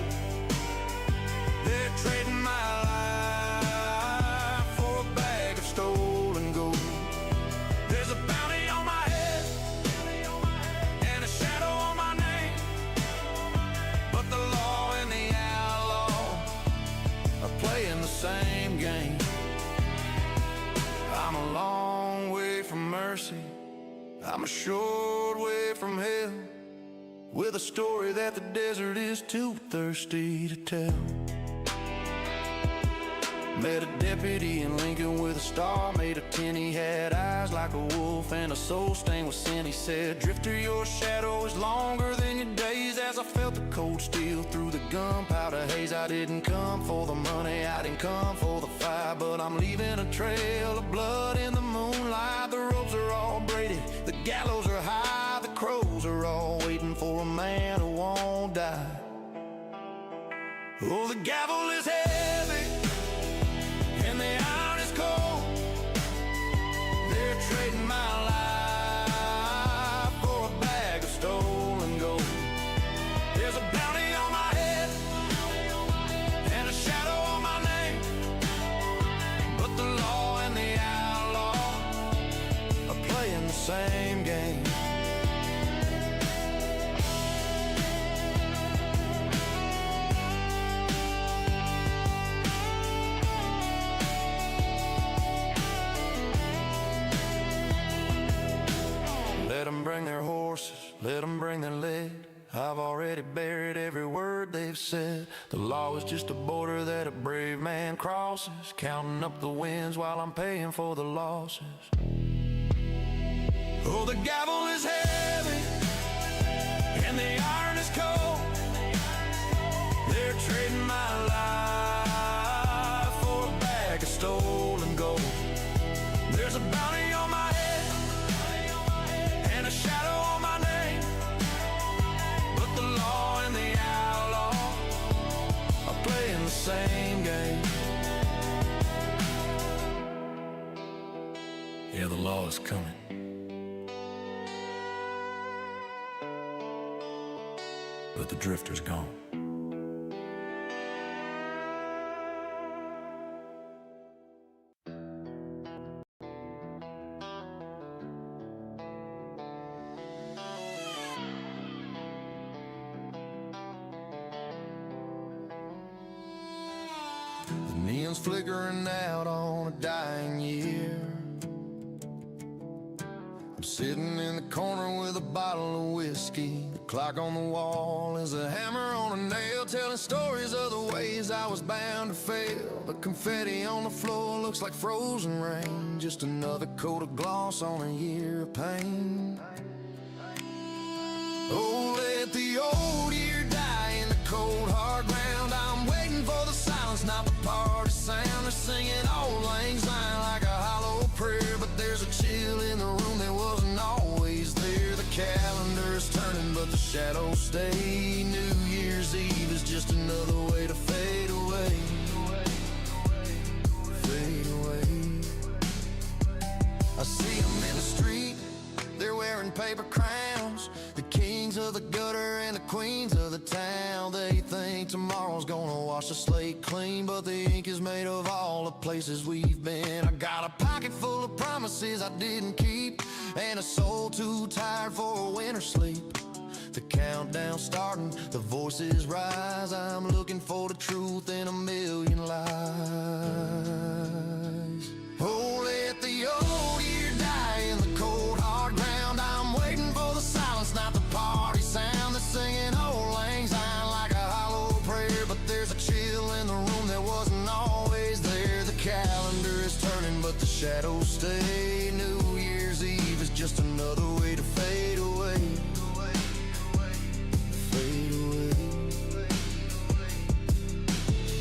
S3: They're trading my life for a bag of stolen gold. There's a bounty on my head and a shadow on my name, but the law and the outlaw are playing the same game. I'm a long way from mercy, I'm a short way from hell, with a story that the desert is too thirsty to tell. Met a deputy in Lincoln with a star made of tin. He had eyes like a wolf and a soul stained with sin. He said, "Drifter, your shadow is longer than your days." As I felt the cold steel through the gunpowder haze, I didn't come for the money, I didn't come for the fire, but I'm leaving a trail of blood in the moonlight. The ropes are all braided, the gallows are high, the crows are all waiting for a man who won't die. Oh, the gavel is heavy and the iron is cold. They're trading my life for a bag of stolen gold. There's a bounty on my head and a shadow on my name, but the law and the outlaw are playing the same game. Let them bring their horses, let them bring their lead. I've already buried every word they've said. The law is just a border that a brave man crosses, counting up the wins while I'm paying for the losses. Oh, the gavel is heavy and the iron is cold. They're trading my life for a bag of stolen gold. There's a bounty on my head and a shadow on my name, but the law and the outlaw are playing the same game. Yeah, the law is coming, but the drifter's gone. The neon's flickering out on a dying year. I'm sitting in the corner with a bottle of whiskey. The clock on the wall is a hammer on a nail, telling stories of the ways I was bound to fail. The confetti on the floor looks like frozen rain, just another coat of gloss on a year of pain. Oh, let the old year die in the cold hard ground. I'm waiting for the silence, not the party sound. They're singing Old Lang Syne like a hollow prayer, but there's a chill in the room that wasn't always there. The calendar is turning, but the shadows stay. New Year's Eve is just another way to fade away. Fade away. I see them in the street, they're wearing paper crowns. The kings of the gutter and the queens of the town. They think tomorrow's gonna wash the slate clean, but the ink is made of all the places we've been. I got a pocket full of promises I didn't keep, and a soul too tired for a winter sleep. The countdown's starting, the voices rise. I'm looking for the truth in a million lies. Oh, let the old year die in the cold hard ground. I'm waiting for the silence, not the party sound. They're singing Old Lang Syne like a hollow prayer, but there's a chill in the room that wasn't always there. The calendar is turning, but the shadows stay. New Year's Eve is just another way to fade away. Fade away.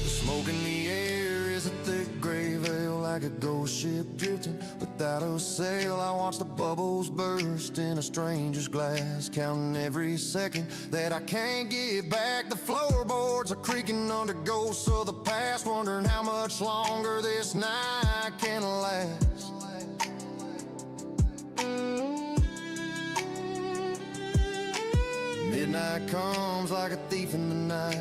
S3: The smoke in the air is a thick gray veil, like a ghost ship drifting without a sail. I watch the bubbles burst in a stranger's glass, counting every second that I can't get back. The floorboards are creaking under ghosts of the past, wondering how much longer this night can last. Midnight comes like a thief in the night,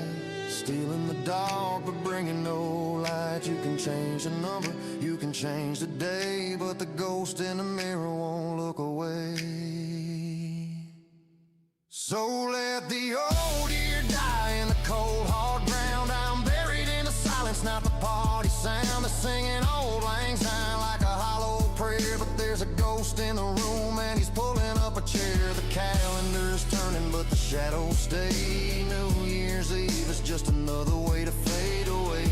S3: stealing the dark but bringing no light. You can change the number, you can change the day, but the ghost in the mirror won't look away. So let the old year die in the cold hard ground. I'm buried in the silence, not the party sound. They're singing Old Lang Syne like a hollow prayer, but there's a ghost in the room and he's pulling up a chair. The calendar's turning, but the shadows stay. New Year's Eve is just another way to fade away.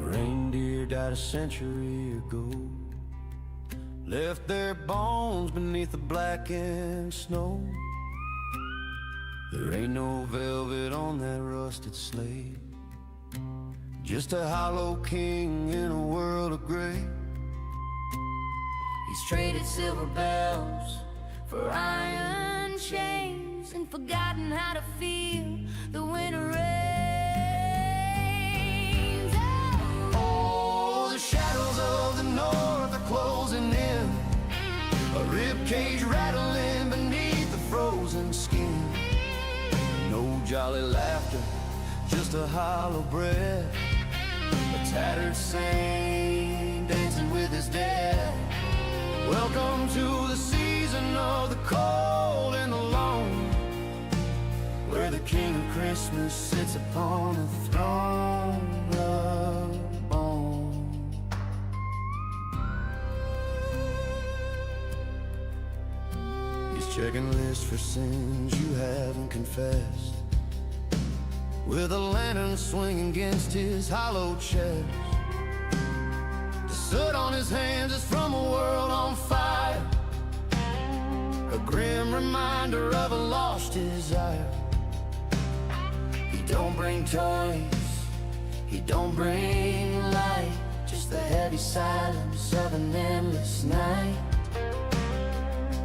S3: reindeer died a century ago, left their bones beneath the blackened snow. There ain't no velvet on that rusted sleigh, just a hollow king in a world of gray.
S2: He's traded silver bells for iron chains and forgotten how to feel the winter rains.
S3: Oh, the shadows of the north are closing in, a ribcage rattling beneath the frozen skin. No jolly laughter, just a hollow breath, a tattered saint dancing with his death. Welcome to the season of the cold and the lone, where the King of Christmas sits upon a throne of bone. He's checking lists for sins you haven't confessed, with a lantern swinging against his hollow chest. The soot on his hands is from a world on fire, a grim reminder of a lost desire. He don't bring toys, he don't bring light, just the heavy silence of an endless night.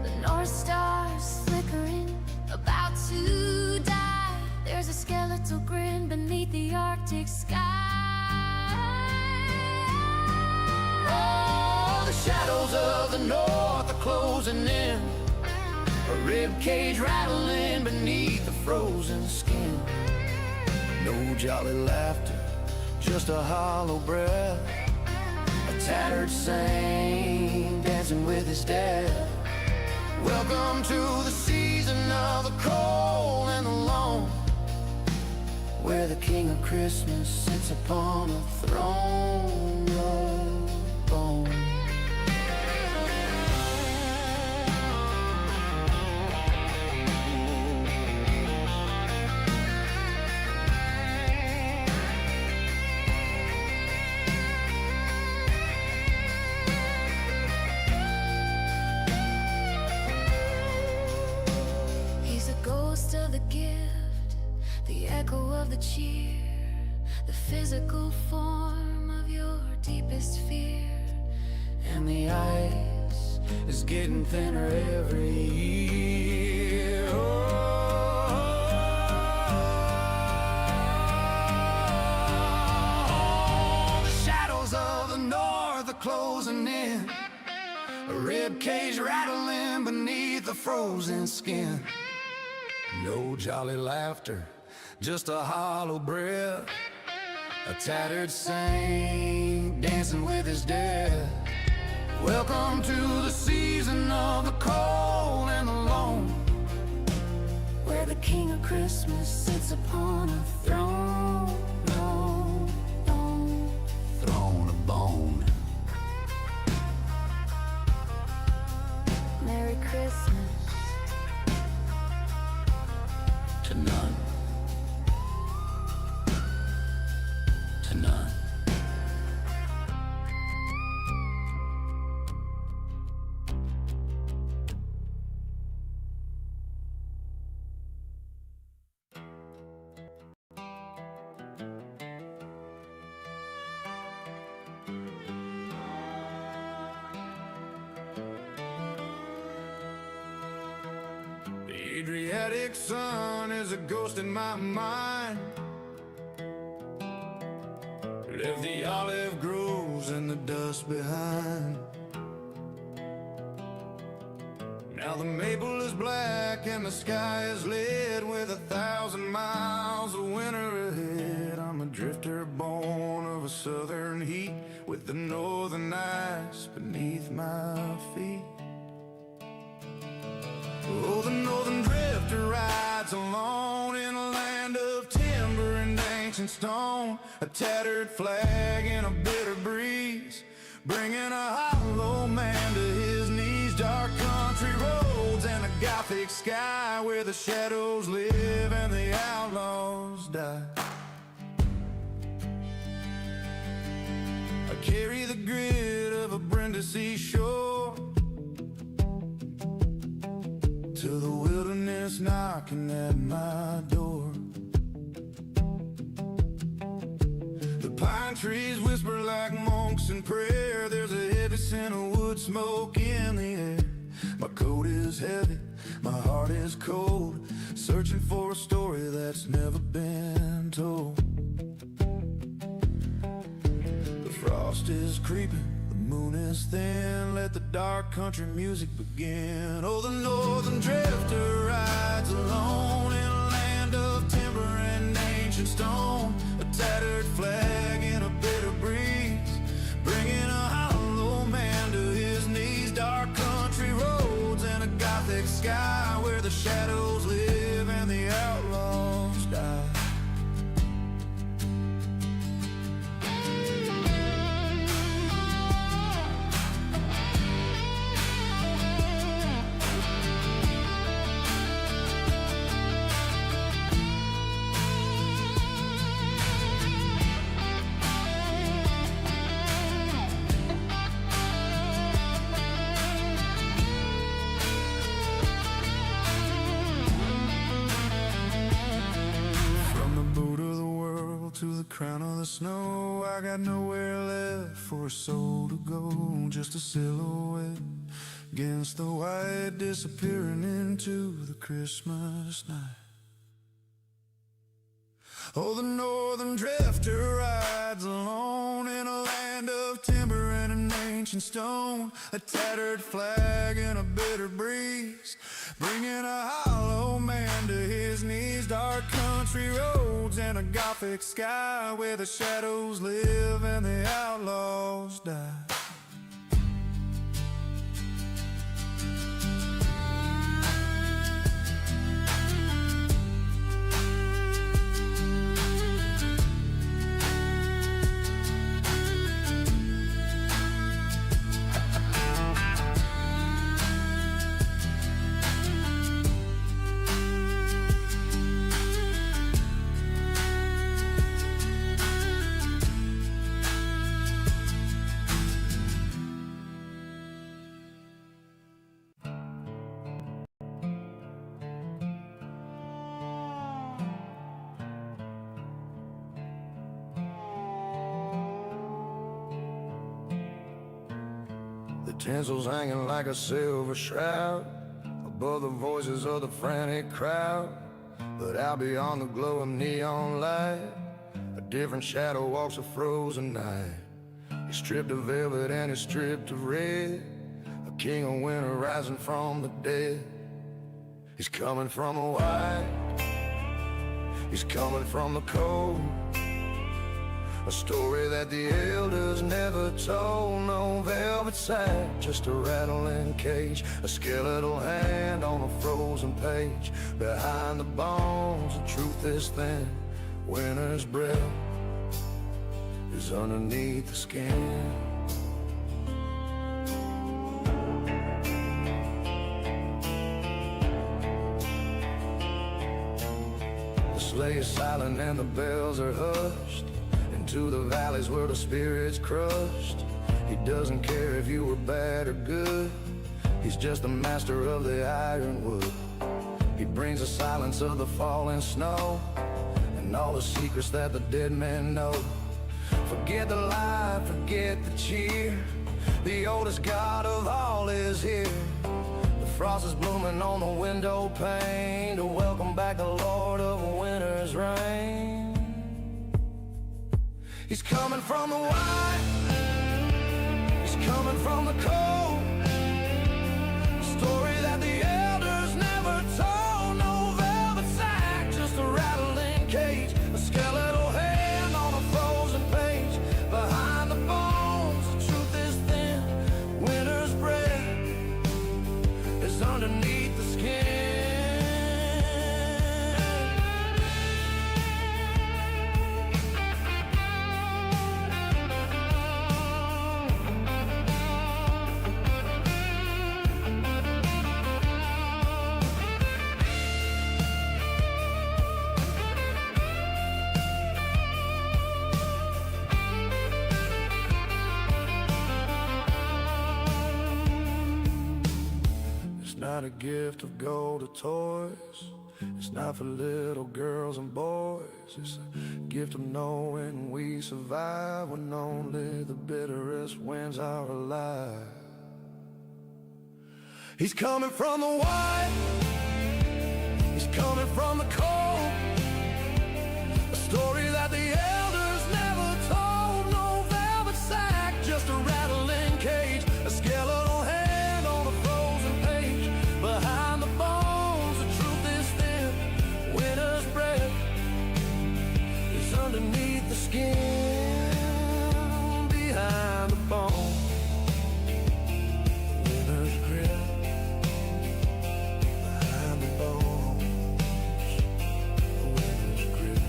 S2: The North Star's flickering, about to die. There's a skeletal grin beneath the Arctic sky.
S3: Oh, the shadows of the north are closing in, a ribcage rattling beneath the frozen skin. No jolly laughter, just a hollow breath, a tattered saint dancing with his death. Welcome to the season of the cold and the lone, where the King of Christmas sits upon a throne of bone.
S2: He's a ghost of the gift, the echo of the cheer, the physical form of your deepest fear.
S3: And the ice is getting thinner every year. Oh, the shadows of the north are closing in, a ribcage rattling beneath the frozen skin. No jolly laughter, just a hollow breath, a tattered saint dancing with his death. Welcome to the season of the cold and the lone,
S2: Where the King of Christmas sits upon a throne.
S3: throne of bone.
S2: Merry Christmas.
S3: To none. To none. The Adriatic sun is a ghost in my mind. Left the olive groves and the dust behind. Now the maple is black and the sky is lit with 1,000 miles of winter ahead. I'm a drifter born of a southern heat, with the northern ice beneath my feet. Oh, the northern drifter rides alone in a land of timber and ancient stone, a tattered flag in a bitter breeze, bringing a hollow man to his knees. Dark country roads and a Gothic sky, where the shadows live and the outlaws die.
S1: carry the grit of a Brindisi shore to the wilderness knocking at my door. The pine trees whisper like monks in prayer. There's a heavy scent of wood smoke in the air. My coat is heavy, my heart is cold, searching for a story that's never been told. The frost is creeping, the moon is thin, let the dark country music begin. Oh, the northern drifter rides alone in a land of timber and ancient stone, a tattered flag in a bitter breeze, bringing a hollow man to his knees. Dark country roads and a Gothic sky where the shadows live and the outlaws die. To the crown of the snow, I got nowhere left for a soul to go. Just a silhouette against the white, disappearing into the Christmas night. Oh, the northern drifter rides alone in a land of timber and an ancient stone, a tattered flag in a bitter breeze, bringing a hollow man to his knees. Dark country roads and a Gothic sky where the shadows live and the outlaws die. The tinsel's hanging like a silver shroud above the voices of the frantic crowd. But out beyond the glow of neon light, a different shadow walks a frozen night. He's stripped of velvet and he's stripped of red, a king of winter rising from the dead. He's coming from the white, he's coming from the cold, a story that the elders never told. No velvet sack, just a rattling cage, a skeletal hand on a frozen page. Behind the bones, the truth is thin. Winter's breath is underneath the skin. The sleigh is silent and the bells are hushed, to the valleys where the spirit's crushed. He doesn't care if you were bad or good, he's just the master of the ironwood. He brings the silence of the falling snow and all the secrets that the dead men know. Forget the lie, forget the cheer, the oldest god of all is here. The frost is blooming on the window pane to welcome back the Lord of winter's reign. He's coming from the white, he's coming from the cold, a story that the elders never told. No velvet sack, just a rattling cage, a skeletal hand on a frozen page. Behind the bones, the truth is thin. Winter's breath is underneath the skin.
S3: not a gift of gold or toys. It's not for little girls and boys. It's a gift of knowing we survive when only the bitterest winds are alive. He's coming from the white, he's coming from the cold. A story that the elders never told. No velvet sack, just a rattling cage. A skeletal hand on a frozen page. Behind the bones, the truth is thin. Winter's breath is underneath the skin. Behind the bone, winter's grip. Behind the bones, winter's grip.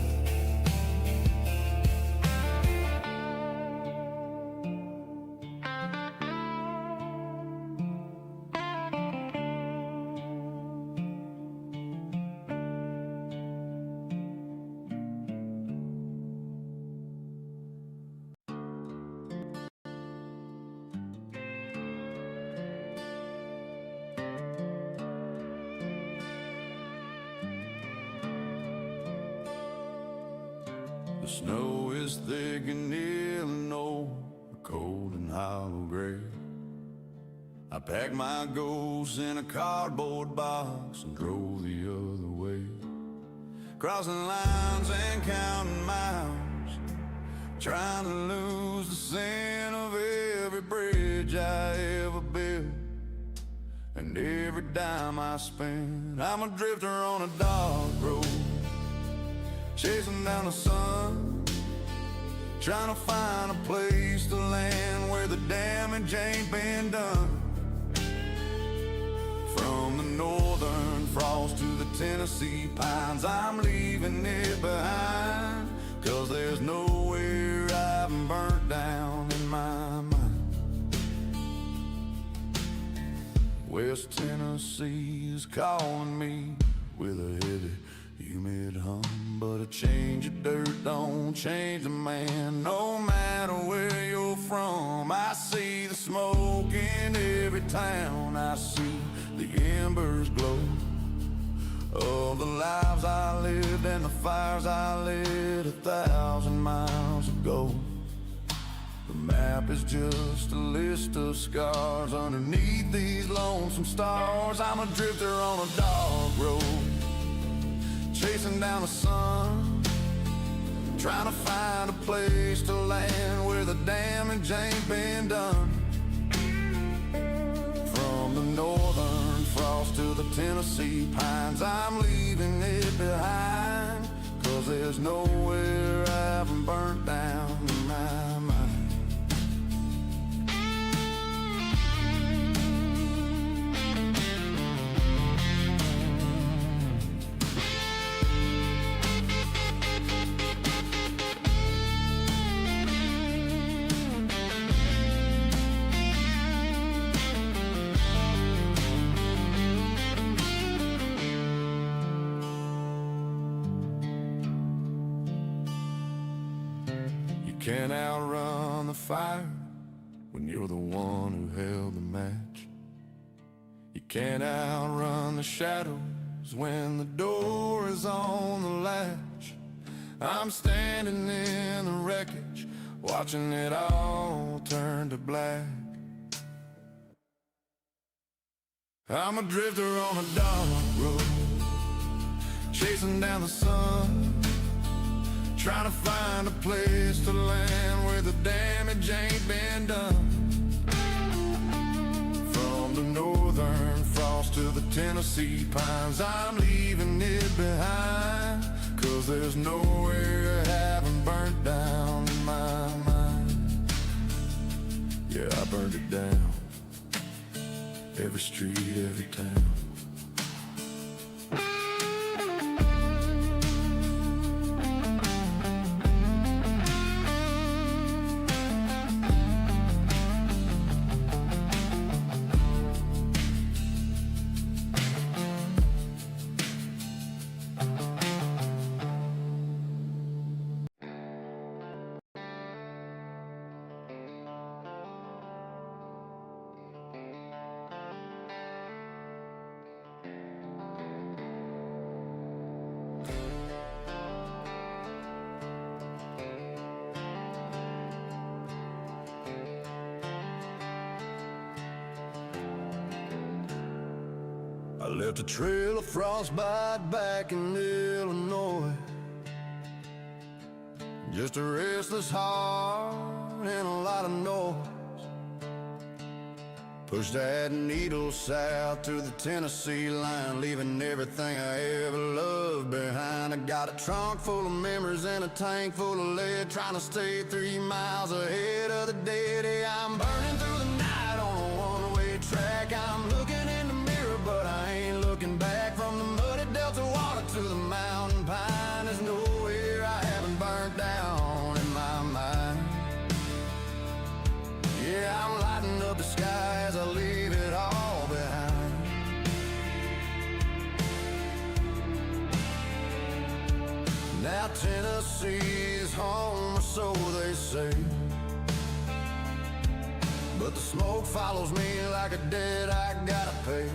S3: The snow is thick in Illinois, cold and hollow gray. I packed my ghosts in a cardboard box and drove the other way, crossing lines and counting miles, trying to lose the scent of every bridge I ever built and every dime I spent. I'm a drifter on a dark road, chasing down the sun, trying to find a place to land where the damage ain't been done. From the northern frost to the Tennessee pines, I'm leaving it behind, 'cause there's nowhere I haven't burnt down in my mind. West Tennessee is calling me with a heavy, humid hum, but a change of dirt don't change a man. No matter where you're from, I see the smoke in every town. I see the embers glow of the lives I lived and the fires I lit 1,000 miles ago. The map is just a list of scars underneath these lonesome stars. I'm a drifter on a dark road, chasing down the sun, trying to find a place to land where the damage ain't been done. From the northern frost to the Tennessee pines, I'm leaving it behind, 'cause there's nowhere I haven't burnt down in my mind. Can't outrun the fire when you're the one who held the match. You can't outrun the shadows when the door is on the latch. I'm standing in the wreckage, watching it all turn to black. I'm a drifter on a dark road, chasing down the sun, trying to find a place to land where the damage ain't been done. From the northern frost to the Tennessee pines, I'm leaving it behind, 'cause there's nowhere I haven't burnt down in my mind. Yeah, I burned it down, every street, every town. left a trail of frostbite back in Illinois. Just a restless heart and a lot of noise. Pushed that needle south to the Tennessee line, leaving everything I ever loved behind. I got a trunk full of memories and a tank full of lead, trying to stay 3 miles ahead of the dead. Hey, I'm burning through the night on a one-way track. I'm looking in the mirror, but I ain't looking back. From the muddy Delta water to the mountain pine, there's nowhere I haven't burnt down in my mind. Yeah, I'm lighting up the sky as I leave it all behind. Now Tennessee is home, or so they say, but the smoke follows me like a debt I gotta pay.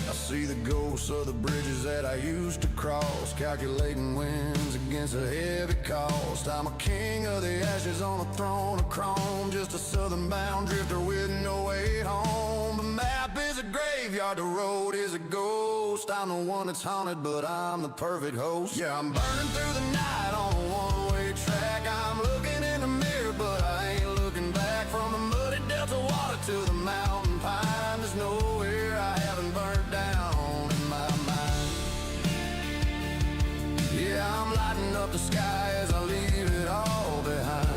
S3: I see the ghosts of the bridges that I used to cross, calculating wins against a heavy cost. I'm a king of the ashes on a throne of chrome, just a southern bound drifter with no way home. The map is a graveyard, the road is a ghost. I'm the one that's haunted, but I'm the perfect host. Yeah, I'm burning through the night on a one-way track. I'm looking in the mirror, but I ain't looking back. From the muddy Delta water to the mountain pine, there's nowhere I haven't burnt down in my mind. Yeah, I'm lighting up the sky as I leave it all behind.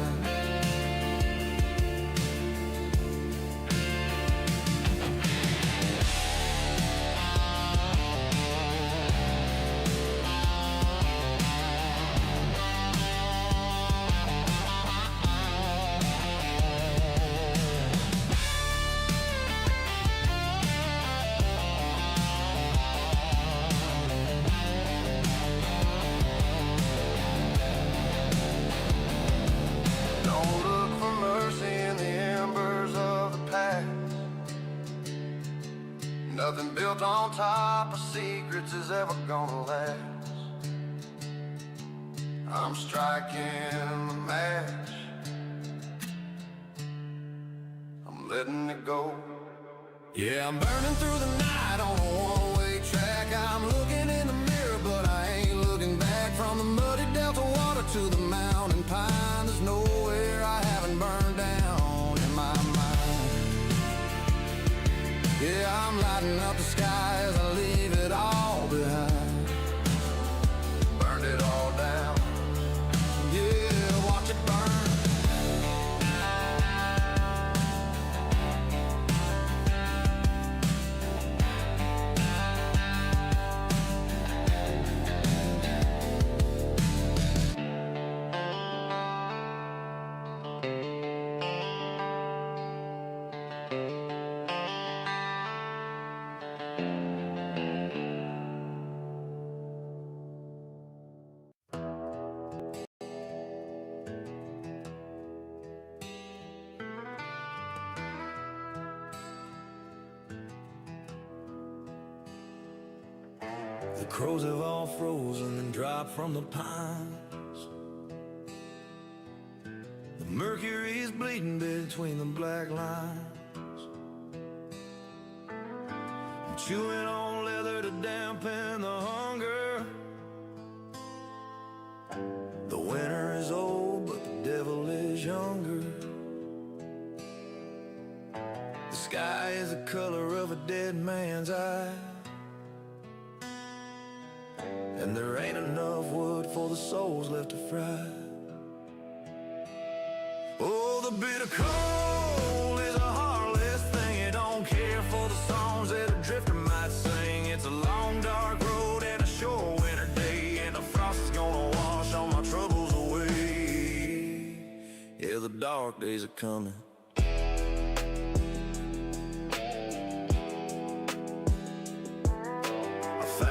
S3: Nothing built on top of secrets is ever gonna last. I'm striking the match, I'm letting it go. Yeah, I'm burning through the night on a one-way track. I'm looking in the mirror, but I ain't looking back. From the muddy Delta water to the mountain pine, there's nowhere I haven't burned down in my mind. Yeah, I'm lighting up the sky as I leave it all behind. Burned it all down. Yeah, watch it burn. The crows have all frozen and dropped from the pines. The mercury is bleeding between the black lines. I'm chewing on leather to dampen the hunger. The winter is old, but the devil is younger. The sky is the color of a dead man's eye, and there ain't enough wood for the souls left to fry. Oh, the bitter cold is a heartless thing. It don't care for the songs that a drifter might sing. It's a long dark road and a short winter day, and the frost is gonna wash all my troubles away. Yeah, the dark days are coming.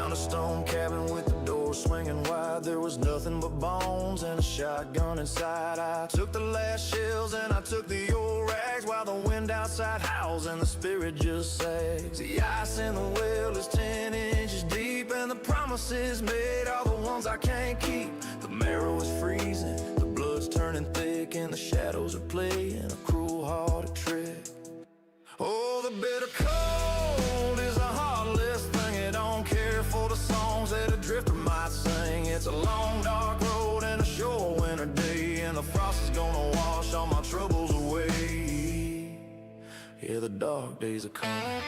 S3: A stone cabin with the door swinging wide. There was nothing but bones and a shotgun inside. I took the last shells and I took the old rags, while the wind outside howls and the spirit just sags. The ice in the well is 10 inches deep, and the promises made are the ones I can't keep. The marrow is freezing, the blood's turning thick, and the shadows are playing a cruel-hearted trick. Oh, the bitter cold frost is gonna wash all my troubles away. Yeah, the dark days are coming.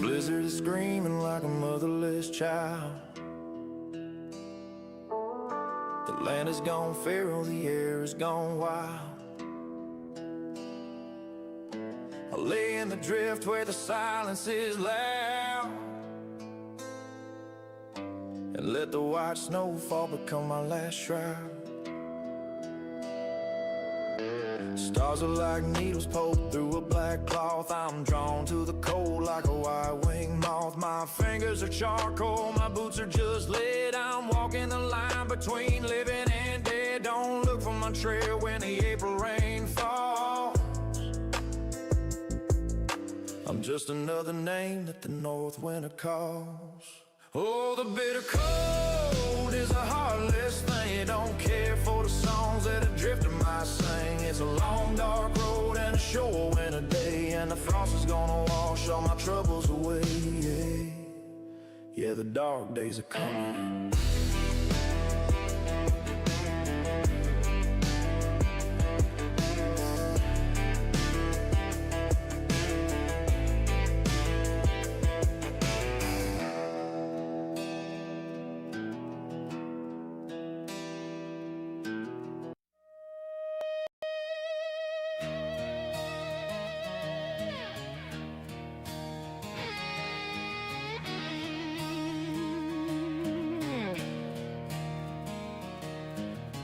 S3: Blizzard is screaming like a motherless child. The land is gone feral, the air is gone wild. I lay in the drift where the silence is loud, and let the white snowfall become my last shroud. Stars are like needles poked through a black cloth. I'm drawn to the cold like a white-winged moth. My fingers are charcoal, my boots are just lead. I'm walking the line between living and dead. Don't look for my trail when the April rain falls. I'm just another name that the north winter calls. Oh, the bitter cold is a heartless thing. It don't care for the songs that a drifter might sing. It's a long dark road and a short winter day, and the frost is gonna wash all my troubles away. Yeah, the dark days are coming.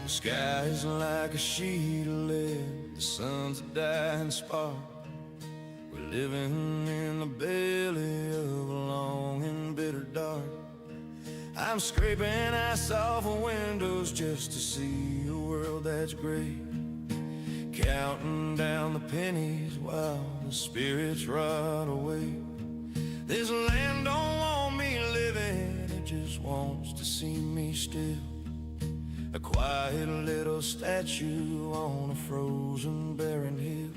S3: The sky is like a sheet of lead, the sun's a dying spark. We're living in the belly of a long and bitter dark. I'm scraping ice off of windows just to see a world that's gray, counting down the pennies while the spirits rot away. This land don't want me living, it just wants to see me still, a quiet little statue on a frozen barren hill.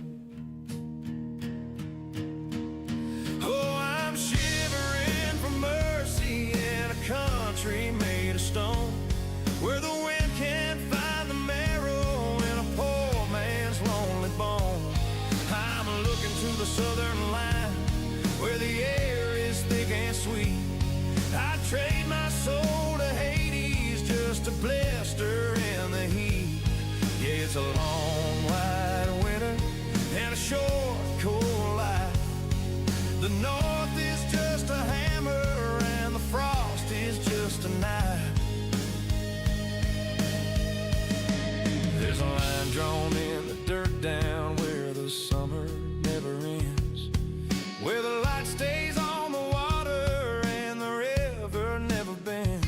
S3: Oh, I'm shivering for mercy in a country made of stone, where the wind can't find the marrow in a poor man's lonely bone. I'm looking to the southern line, where the air is thick and sweet. I'd trade my soul to Hades just to blister in the heat. Yeah, it's a long white winter and a short cold life. The north is just a hammer and the frost is just a knife. There's a line drawn in the dirt down where the summer never ends, where the light stays on the water and the river never bends.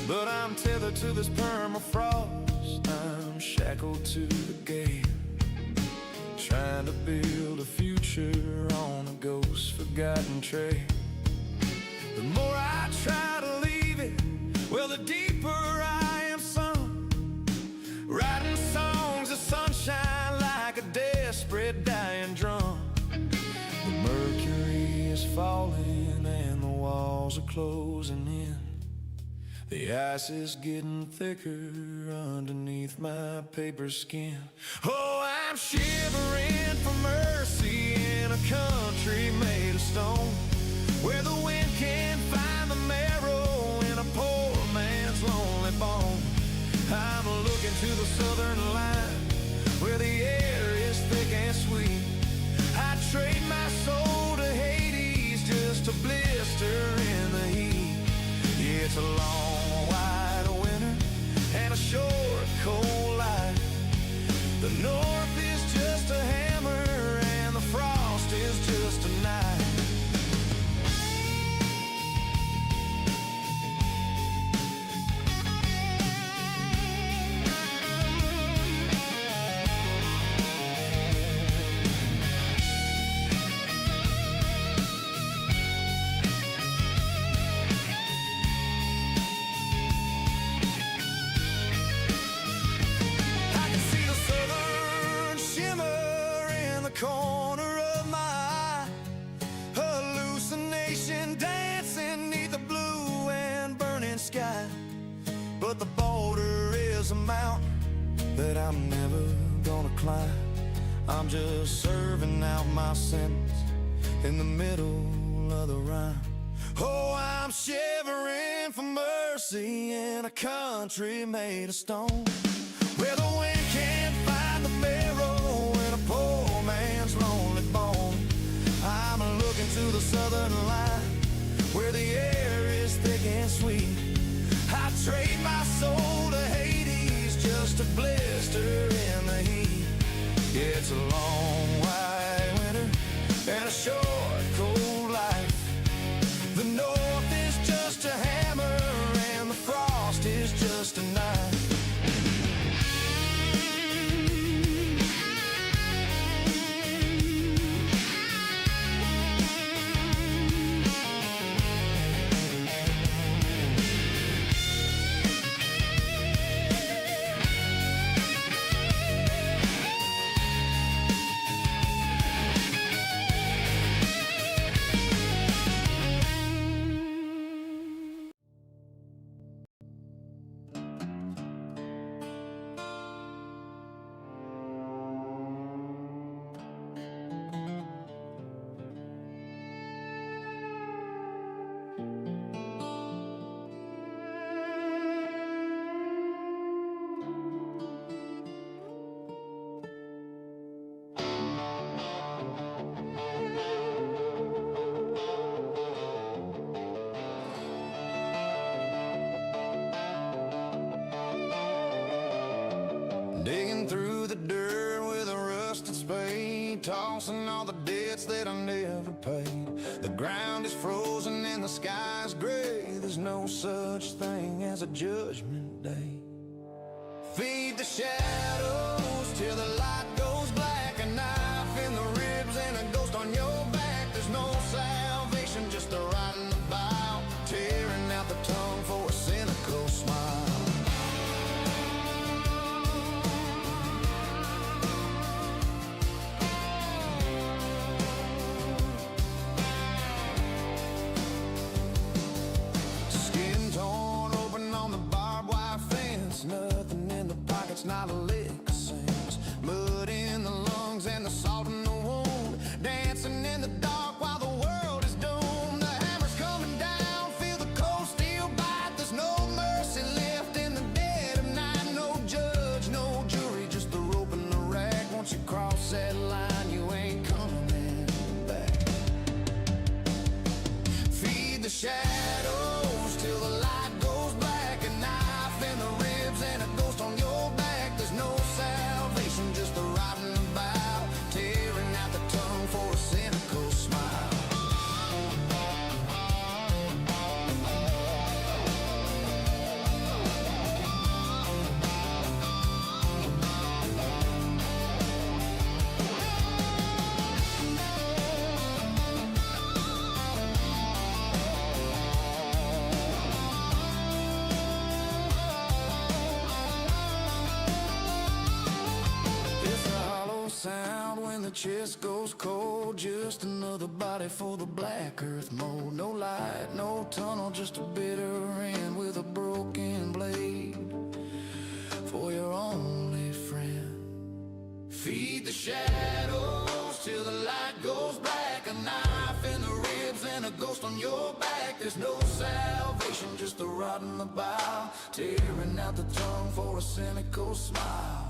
S3: But I'm tethered to this permafrost, I'm shackled to the gate, trying to build a future on a ghost forgotten trail. The more I try to leave it, well, the deeper I am sunk, writing songs of sunshine like a desperate dying drum. The mercury is falling and the walls are closing in. The ice is getting thicker underneath my paper skin. Oh, I'm shivering for mercy in a country made of stone, where the wind can't find the marrow in a poor man's lonely bone. I'm looking to the southern line, where the air is thick and sweet. I'd trade my soul to Hades just to blister in the heat. Yeah, it's a long white winter and a short cold life. The north is just a hammer and the frost is just a knife. that I'm never gonna climb. I'm just serving out my sentence in the middle of the rhyme. Oh, I'm shivering for mercy in a country made of stone, where the wind can't find the marrow in a poor man's lonely bone. I'm looking to the southern line, where the air is thick and sweet. I trade my soul to Hades just to blister in the heat. Yeah, it's a long white winter and a short cold life. The north is just a hammer and the frost is just a knife. Digging through the dirt with a rusted spade, tossing all the debts that I never paid. The ground is frozen and the sky's gray. There's no such thing as a judgment day. Feed the shadows till the light goes black. A knife in the ribs and a ghost on your back. There's no salvation, just a rot in the bile, tearing out the tongue for a cynical smile. Nothing in the pockets, not a lick of sense. Blood in the lungs and the salt in the wound. Dancing in the dark while the world is doomed. The hammer's coming down, feel the cold steel bite. There's no mercy left in the dead of night. No judge, no jury, just the rope and the rack. Once you cross that line, you ain't coming back. Feed the shadows till the light goes black. A knife in the ribs and a ghost on your back. There's no salvation, just the rotting bow, tearing out the tongue for a cynical smile. Sound when the chest goes cold, just another body for the black earth mold. No light, no tunnel, just a bitter end with a broken blade for your only friend. Feed the shadows till the light goes black. A knife in the ribs and a ghost on your back. There's no salvation, just a rot in the bile, tearing out the tongue for a cynical smile.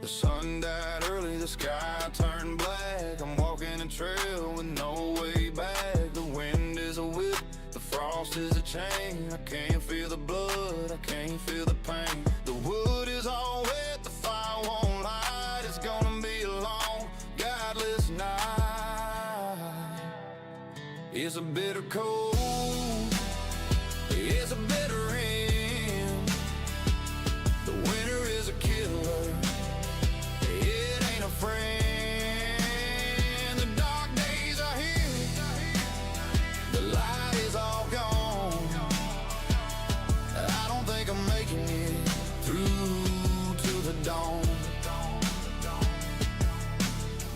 S3: The sun died early, the sky turned black. I'm walking a trail with no way back. The wind is a whip, the frost is a chain. I can't feel the blood, I can't feel the pain. The wood is all wet, the fire won't light. It's gonna be a long, godless night. It's a bitter cold, it's a bitter end. The winter is a killer, it ain't a friend. The dark days are here, the light is all gone. I don't think I'm making it through to the dawn.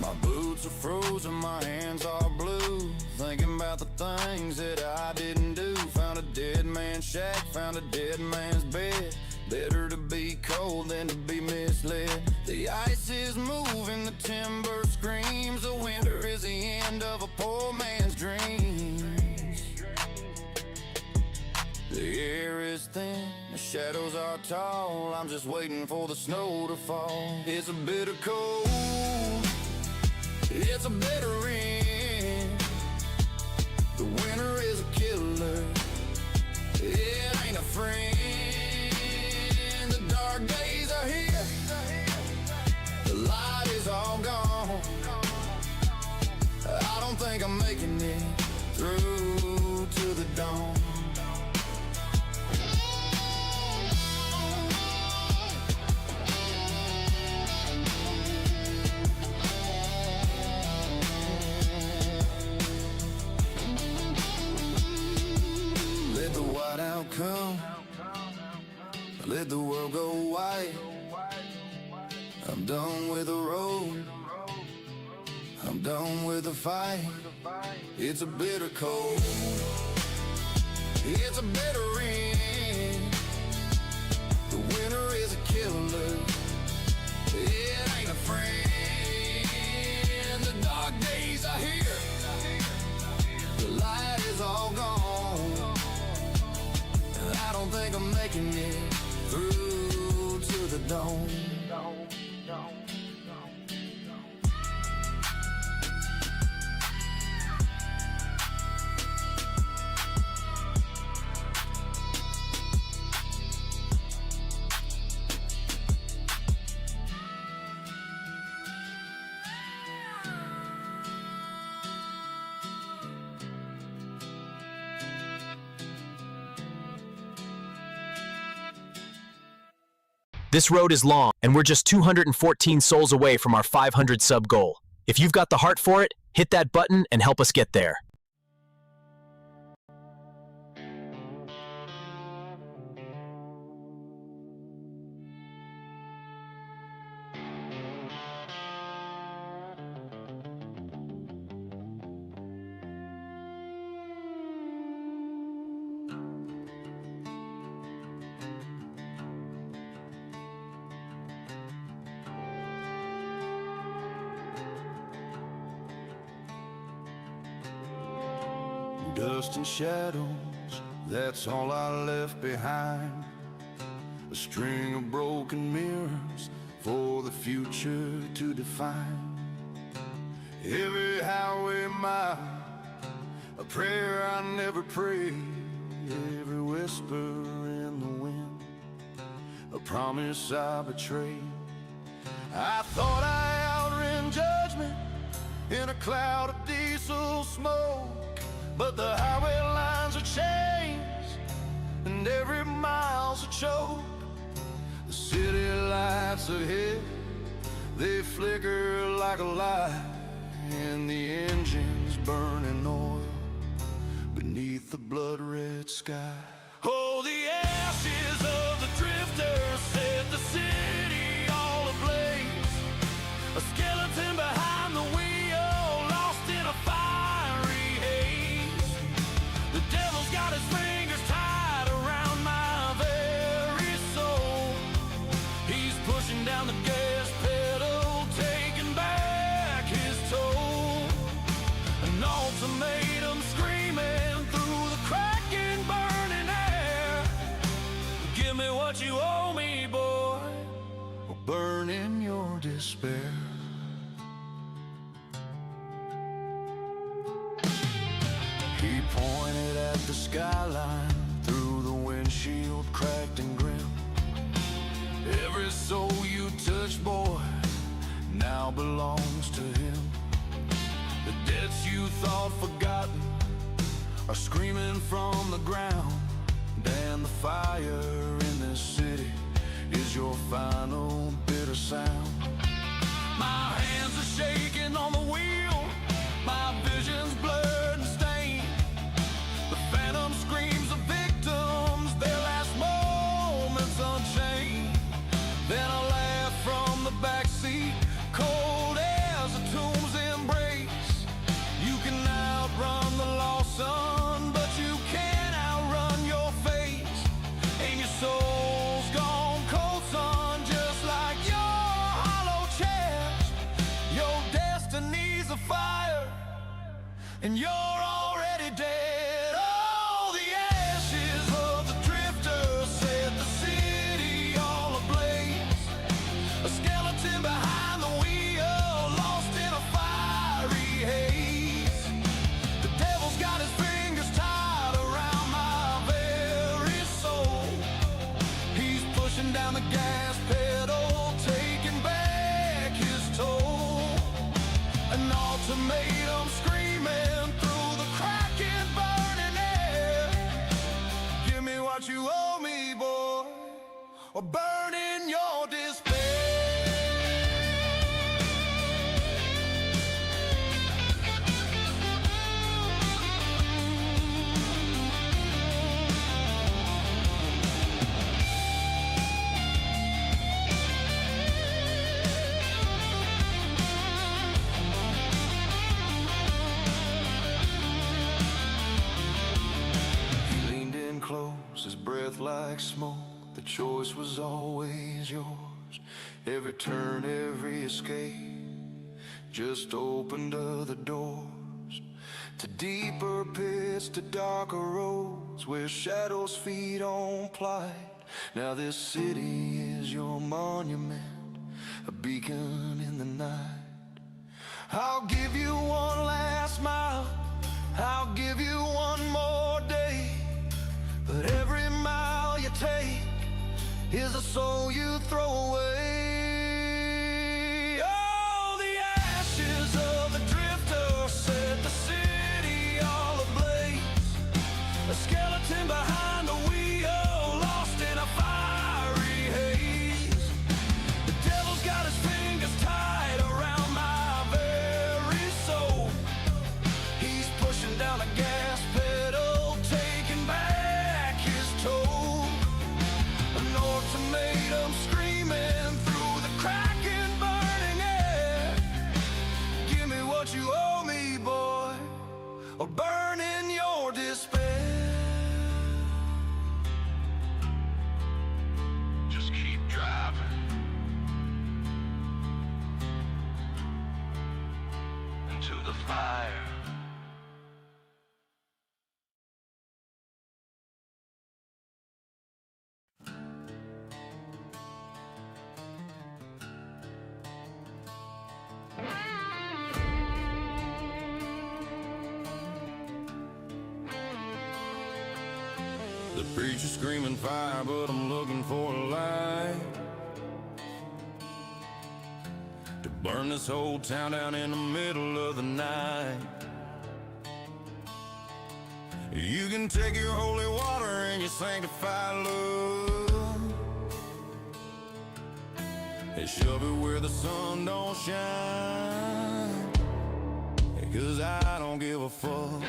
S3: My boots are frozen, my hands are blue, thinking about the things that I didn't do. Found a dead man's shack, found a dead man's bed. Better to be cold than to be misled. The ice is moving, the timber screams. The winter is the end of a poor man's dreams. The air is thin, the shadows are tall. I'm just waiting for the snow to fall. It's a bitter cold, it's a bitter end. The winter is a killer, it ain't a friend. The dark days are here, the light is all gone. I don't think I'm making it through to the dawn. Let the white out come, let the world go white. I'm done with the road, I'm done with the fight. It's a bitter cold, it's a bitter end. The winter is a killer, it ain't a friend. The dark days are here, the light is all gone. I don't think I'm making it through to the dawn.
S5: This road is long, and we're just 214 souls away from our 500 sub goal. If you've got the heart for it, hit that button and help us get there.
S3: Dust and shadows, that's all I left behind. A string of broken mirrors for the future to define. Every highway mile, a prayer I never prayed. Every whisper in the wind, a promise I betrayed. I thought I outran judgment in a cloud of diesel smoke, but the highway lines are changed, and every mile's a choke. The city lights ahead, they flicker like a light, and the engine's burning oil beneath the blood-red sky. Oh, the ashes of the drifters set the city all ablaze. A skeleton behind the wheel, lost in a fiery haze. The devil's got his fingers tied around my very soul. He's pushing down the gas pedal, taking back his toll. An ultimatum screaming through the cracking, burning air. Give me what you owe me, boy, or burn in your despair. He pointed at the skyline through the windshield, cracked and grim. Every soul you touch, boy, now belongs to him. The debts you thought forgotten are screaming from the ground, and the fire in this city is your final bitter sound. My hands are shaking on the wheel, my vision's blurred and stained. The phantom screams of victims, their last moments unchained. Then a laugh from the backseat, cold as a tomb's embrace. You can outrun the lost sun, but you can't outrun your face. And your soul's gone cold, son, just like your hollow chest. Your destiny's a fire, and you're already dead. Oh, the ashes of the drifter set the city all ablaze. A skeleton behind the wheel, lost in a fiery haze. The devil's got his fingers tied around my very soul. He's pushing down the gas pedal, taking back his toll. An ultimatum screaming through the cracking, burning air. Give me what you owe me, boy, or burn in your despair. He leaned in close, his breath like smoke. The choice was always yours. Every turn, every escape just opened other doors to deeper pits, to darker roads where shadows feed on plight. Now this city is your monument, a beacon in the night. I'll give you one last mile, I'll give you one more day, but every mile you take is a soul you throw away. Oh, the ashes of the drifter set the city all ablaze. A skeleton behind the wheel, lost in a fiery haze. The devil's got his fingers tied around my very soul. He's pushing down the gas pedal, taking back his toll. An ultimatum screaming through the cracking, burning air. Give me what you owe me, boy, or burn in your despair. Just keep driving into the fire. The preacher's screaming fire, but I'm looking for a light to burn this whole town down in the middle of the night. You can take your holy water and your sanctified love and shove it where the sun don't shine, 'cause I don't give a fuck.